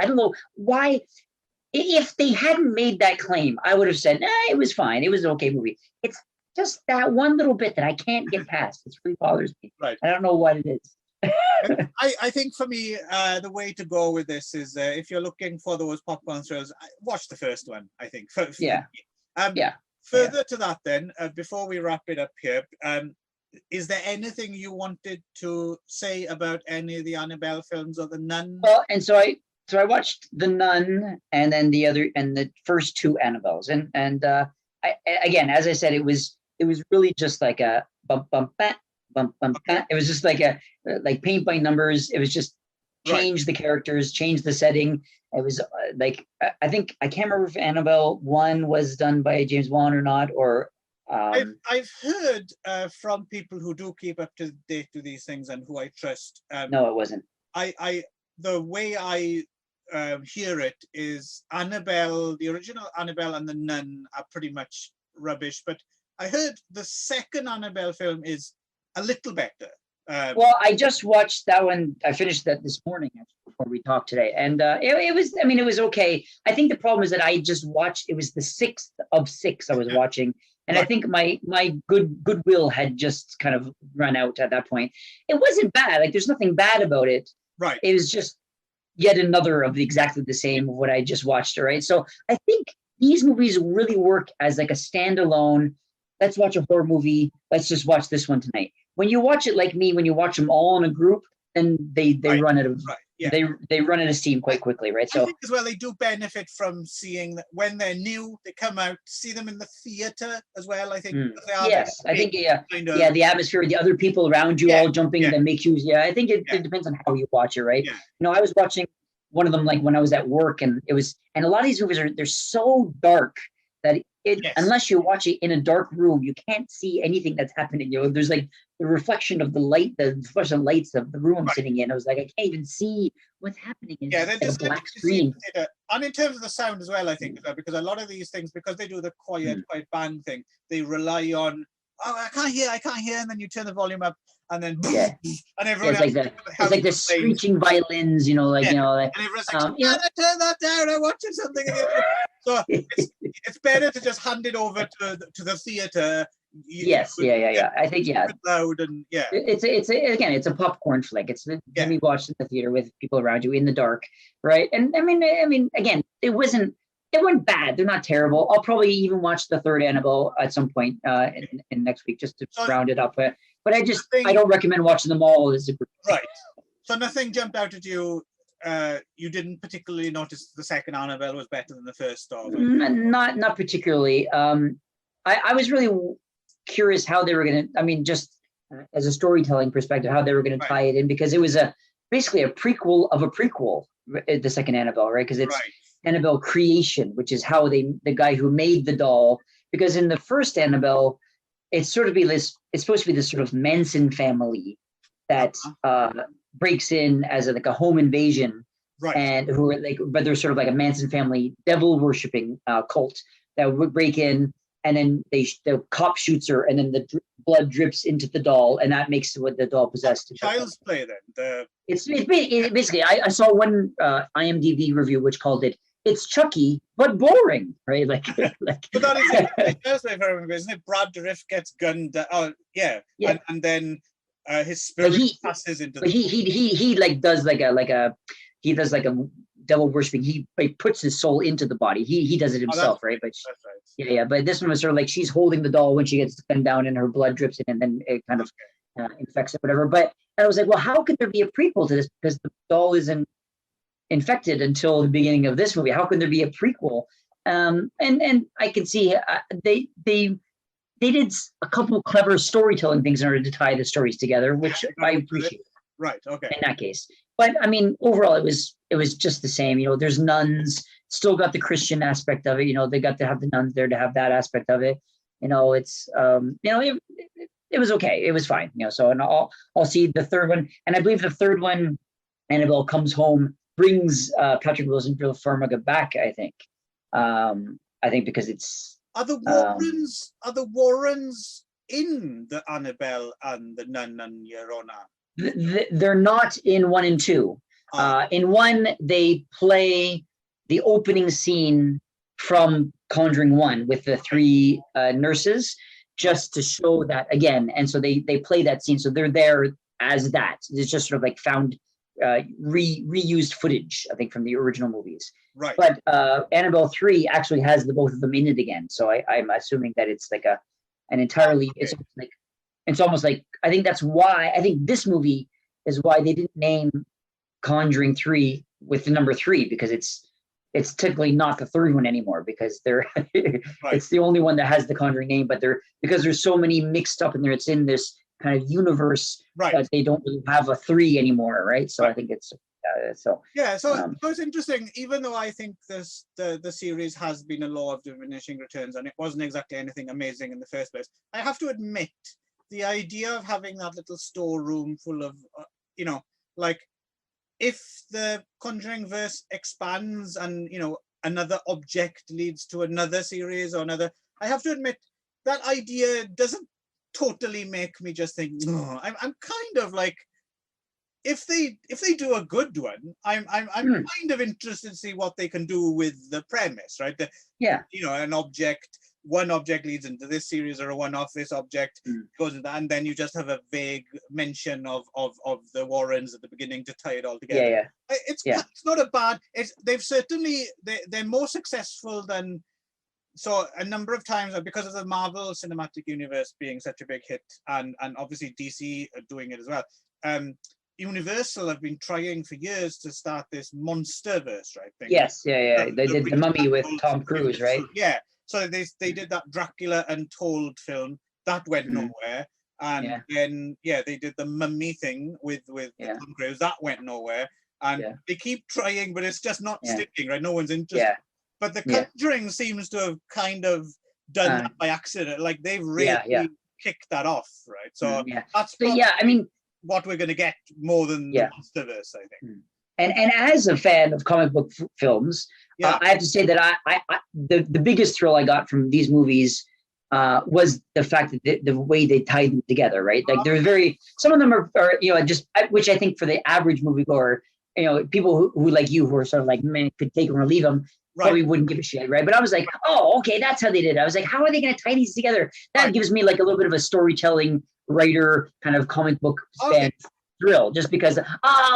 don't know why. If they hadn't made that claim, I would have said, it was fine. It was an okay movie. It's just that one little bit that I can't get past. It really bothers me. Right. I don't know what it is. I think for me, the way to go with this is if you're looking for those popcorn thrills, watch the first one, I think. Further to that then, before we wrap it up here, is there anything you wanted to say about any of the Annabelle films or The Nun? Well, and so I watched The Nun and then the first two Annabelles, and I again, as I said, it was really just like a bump bump bat, bump bump bat. It was just like paint by numbers. It was just change the characters, change the setting. It was I think I can't remember if Annabelle 1 was done by James Wan or not, or I've heard from people who do keep up to date with these things and who I trust. No, it wasn't. The way I hear it is Annabelle, the original Annabelle and The Nun are pretty much rubbish, but I heard the second Annabelle film is a little better. Well, I just watched that one. I finished that this morning before we talked today, and it was. I mean, it was okay. I think the problem is that I just watched. It was the 6th of 6 I was watching, and I think my goodwill had just kind of run out at that point. It wasn't bad. Like, there's nothing bad about it. Right. It was just yet another of exactly the same of what I just watched. Right. So I think these movies really work as like a standalone. Let's watch a horror movie. Let's just watch this one tonight. When you watch it like me, when you watch them all in a group, then they run out of they run out of steam quite quickly, right? So I think as well they do benefit from seeing that when they're new, they come out, see them in the theater as well. I think yes, I think the atmosphere, the other people around you all jumping that make you I think it depends on how you watch it, right? Yeah. I was watching one of them like when I was at work, and a lot of these movies they're so dark that unless you watch it in a dark room, you can't see anything that's happening. There's like the reflection of the light, the reflection lights of the room I'm sitting in. I was like, I can't even see what's happening. They're just a black screen. And in terms of the sound as well, I think, because a lot of these things, because they do the quiet bang thing, they rely on, I can't hear, and then you turn the volume up, and then and everyone it's like the screeching violins, and everyone's like, turn that down, I'm watching something. So it's better to just hand it over to the theater. I think loud and it's a popcorn flick. It's to be watched in the theater with people around you in the dark, right? And I mean, again, it wasn't bad. They're not terrible. I'll probably even watch the third Annabelle at some point in next week just to round it up. But I don't recommend watching them all as a group. Right. So nothing jumped out at you. You didn't particularly notice the second Annabelle was better than the first, or not particularly. I was really curious how they were going to. I mean, just as a storytelling perspective, how they were going to tie it in, because it was basically a prequel of a prequel. The second Annabelle, right? Because it's Annabelle Creation, which is how the guy who made the doll. Because in the first Annabelle, it's sort of it's supposed to be this sort of Manson family that breaks in as a home invasion, and who are but they're sort of like a Manson family devil worshipping cult that would break in, and then the cop shoots her, and then the blood drips into the doll, and that makes what the doll possessed. Child's Play, then. It's basically I saw one IMDb review which called it's Chucky but boring, right? Like but that is it. Child's Play, if I remember, isn't it? Brad Dourif gets gunned down. Oh yeah. And then his spirit passes into. But he does like a devil worshipping. He puts his soul into the body. He does it himself, right? But that's right. But this one was sort of like she's holding the doll when she gets gunned down, and her blood drips in, and then it kind of infects it, whatever. But I was like, well, how could there be a prequel to this? Because the doll isn't infected until the beginning of this movie. How could there be a prequel? And I can see they did a couple clever storytelling things in order to tie the stories together, which I appreciate. Right. Okay. In that case, but I mean, overall, it was just the same. There's nuns, still got the Christian aspect of it. They got to have the nuns there to have that aspect of it. It's it was okay. It was fine. So and I'll see the third one, and I believe the third one, Annabelle Comes Home, brings Patrick Wilson and Bill Farmiga back. I think because it's are the Warrens in the Annabelle and the Nun and Llorona? They're not in 1 and 2. In 1, they play the opening scene from Conjuring 1 with the 3 nurses, just to show that again. And so they play that scene. So they're there as that. It's just sort of like found reused footage, I think, from the original movies. Right. But Annabelle 3 actually has the both of them in it again. So I'm assuming that it's like an entirely. Okay. It's almost like, I think that's why, I think this movie is why they didn't name Conjuring 3 with the number 3, because it's typically not the third one anymore, because it's the only one that has the Conjuring name, but because there's so many mixed up in there, it's in this kind of universe that they don't really have a 3 anymore, right? So I think it's so it's interesting. Even though I think the series has been a law of diminishing returns, and it wasn't exactly anything amazing in the first place, I have to admit, the idea of having that little storeroom full of, like, if the Conjuring verse expands and, another object leads to another series or another, I have to admit that idea doesn't totally make me just think, no. I'm kind of like, if they do a good one, I'm kind of interested to see what they can do with the premise, right? One object leads into this series, or a one-off, this object goes into that, and then you just have a vague mention of the Warrens at the beginning to tie it all together. It's not a bad. They're more successful than. So a number of times, because of the Marvel Cinematic Universe being such a big hit, and obviously DC are doing it as well. Universal have been trying for years to start this monsterverse, right? Yes, They did The Mummy with Tom Cruise, right? Yeah. So they did that Dracula Untold film that went nowhere, and then they did the Mummy thing with Tom Cruise that went nowhere, and they keep trying, but it's just not sticking, right? No one's interested. Yeah. But the Conjuring seems to have kind of done that by accident. Like they've really kicked that off, right? So that's what we're going to get more than the Monsterverse, I think. And as a fan of comic book films, I have to say that the biggest thrill I got from these movies was the fact that the way they tied them together, right? Like they're some of them are just, which I think for the average moviegoer, people who like you, who are sort of like, man, could take them or leave them, probably wouldn't give a shit, right? But I was like, oh, okay, that's how they did it. I was like, how are they going to tie these together? That gives me like a little bit of a storytelling writer kind of comic book fan thrill, just because,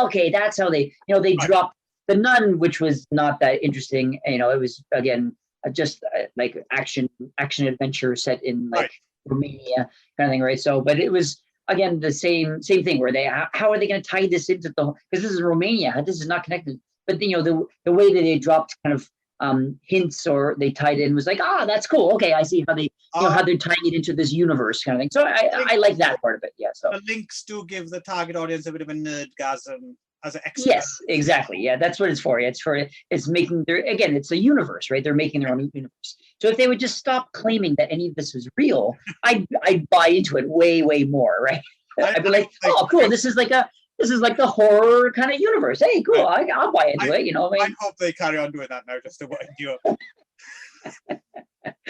okay, that's how they dropped The Nun, which was not that interesting. It was, again, just like action adventure set in like Romania kind of thing, right? So, but it was, again, the same thing where how are they going to tie this into because this is Romania, this is not connected, but the way that they dropped kind of hints or they tied in was like, that's cool. Okay, I see how they how they're tying it into this universe kind of thing. So I like that part of it. Yeah. So the links do give the target audience a bit of a nerdgasm as an extra. Yes, exactly. Yeah, that's what it's for. It's making it's a universe, right? They're making their own universe. So if they would just stop claiming that any of this was real, I'd buy into it way, way more, right? I'd be like, oh, cool. This is like the horror kind of universe. Hey, cool. I'll buy into it. I hope they carry on doing that now, just to wind you up.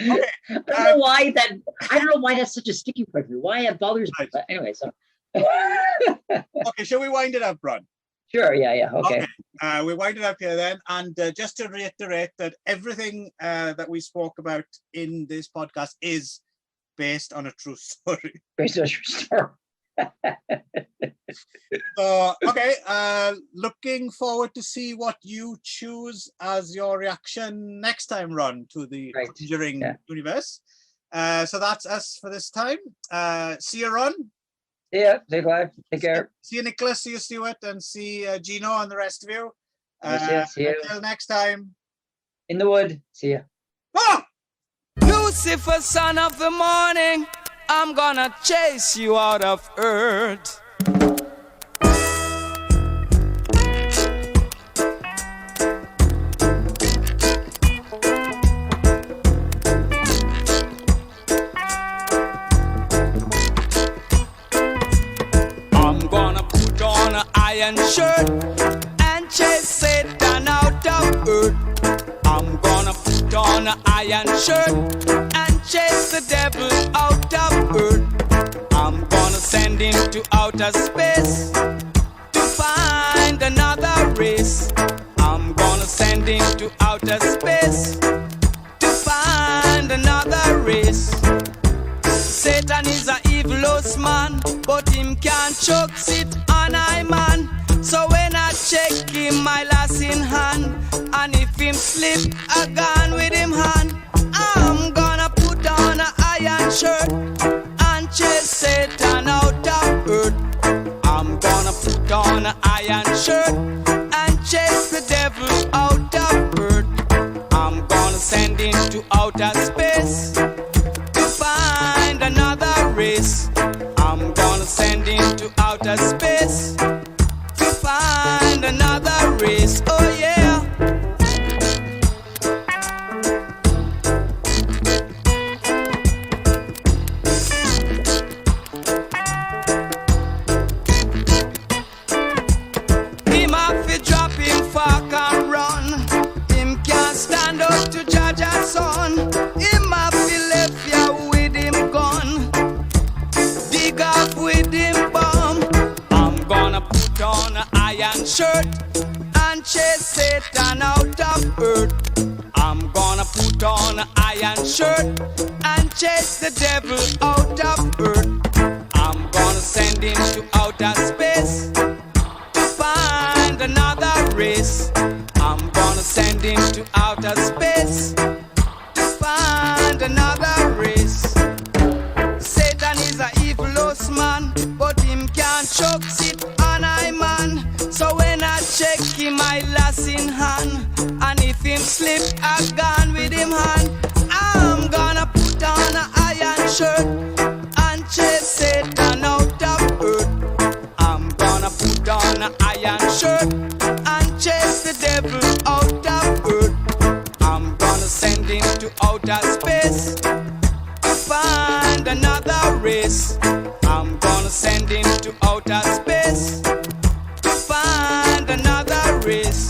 Okay. I don't know why that's such a sticky point for me. Why it bothers me. But anyway, so. Okay, shall we wind it up, Ron? Sure. Yeah. Okay. We wind it up here then, and just to reiterate that everything that we spoke about in this podcast is based on a true story. Based on a true story. So, okay, looking forward to see what you choose as your reaction next time, Ron, to the Conjuring universe. So that's us for this time. See you, Ron. Yeah, stay Clive. Take care. See you, Nicholas. See you, Stuart, and see Gino and the rest of you. See you. Until next time. In the wood. See ya. Ah! Lucifer, son of the morning, I'm gonna chase you out of earth. I'm gonna put on an iron shirt and chase Satan out of earth. I'm gonna put on an iron shirt and chase the devil out of earth. I'm gonna send him to outer space to find another race. I'm gonna send him to outer space to find another race. Satan is a evilous man, but him can't choke sit on I man. So when I check him, my lass in hand, and if him slip, I gone with him hand. I'm gonna put on an iron shirt and chase Satan out of earth. I'm gonna put on an iron shirt and chase the devil out of earth. I'm gonna send him to outer space to find another race. I'm gonna send him to outer space to find another race. Oh yeah. Him have to drop him fuck and run. Him can't stand up to judge a son. Him have to left ya with him gun. Dig up with him bomb. I'm gonna put on an iron shirt and chase Satan out of earth. I'm gonna put on an iron shirt and chase the devil out of earth. I'm gonna send him to outer space to find another race. I'm gonna send him to outer space to find another race. Satan is a evilous man, but him can't choke sit on I man. So when I check him, I lass in hand, and if him slip, I gone with him hand. I'm gonna put on an iron shirt and chase Satan out of earth. I'm gonna put on an iron shirt and chase the devil out of earth. I'm gonna send him to outer space to find another race. I'm gonna send him to outer space to find another race.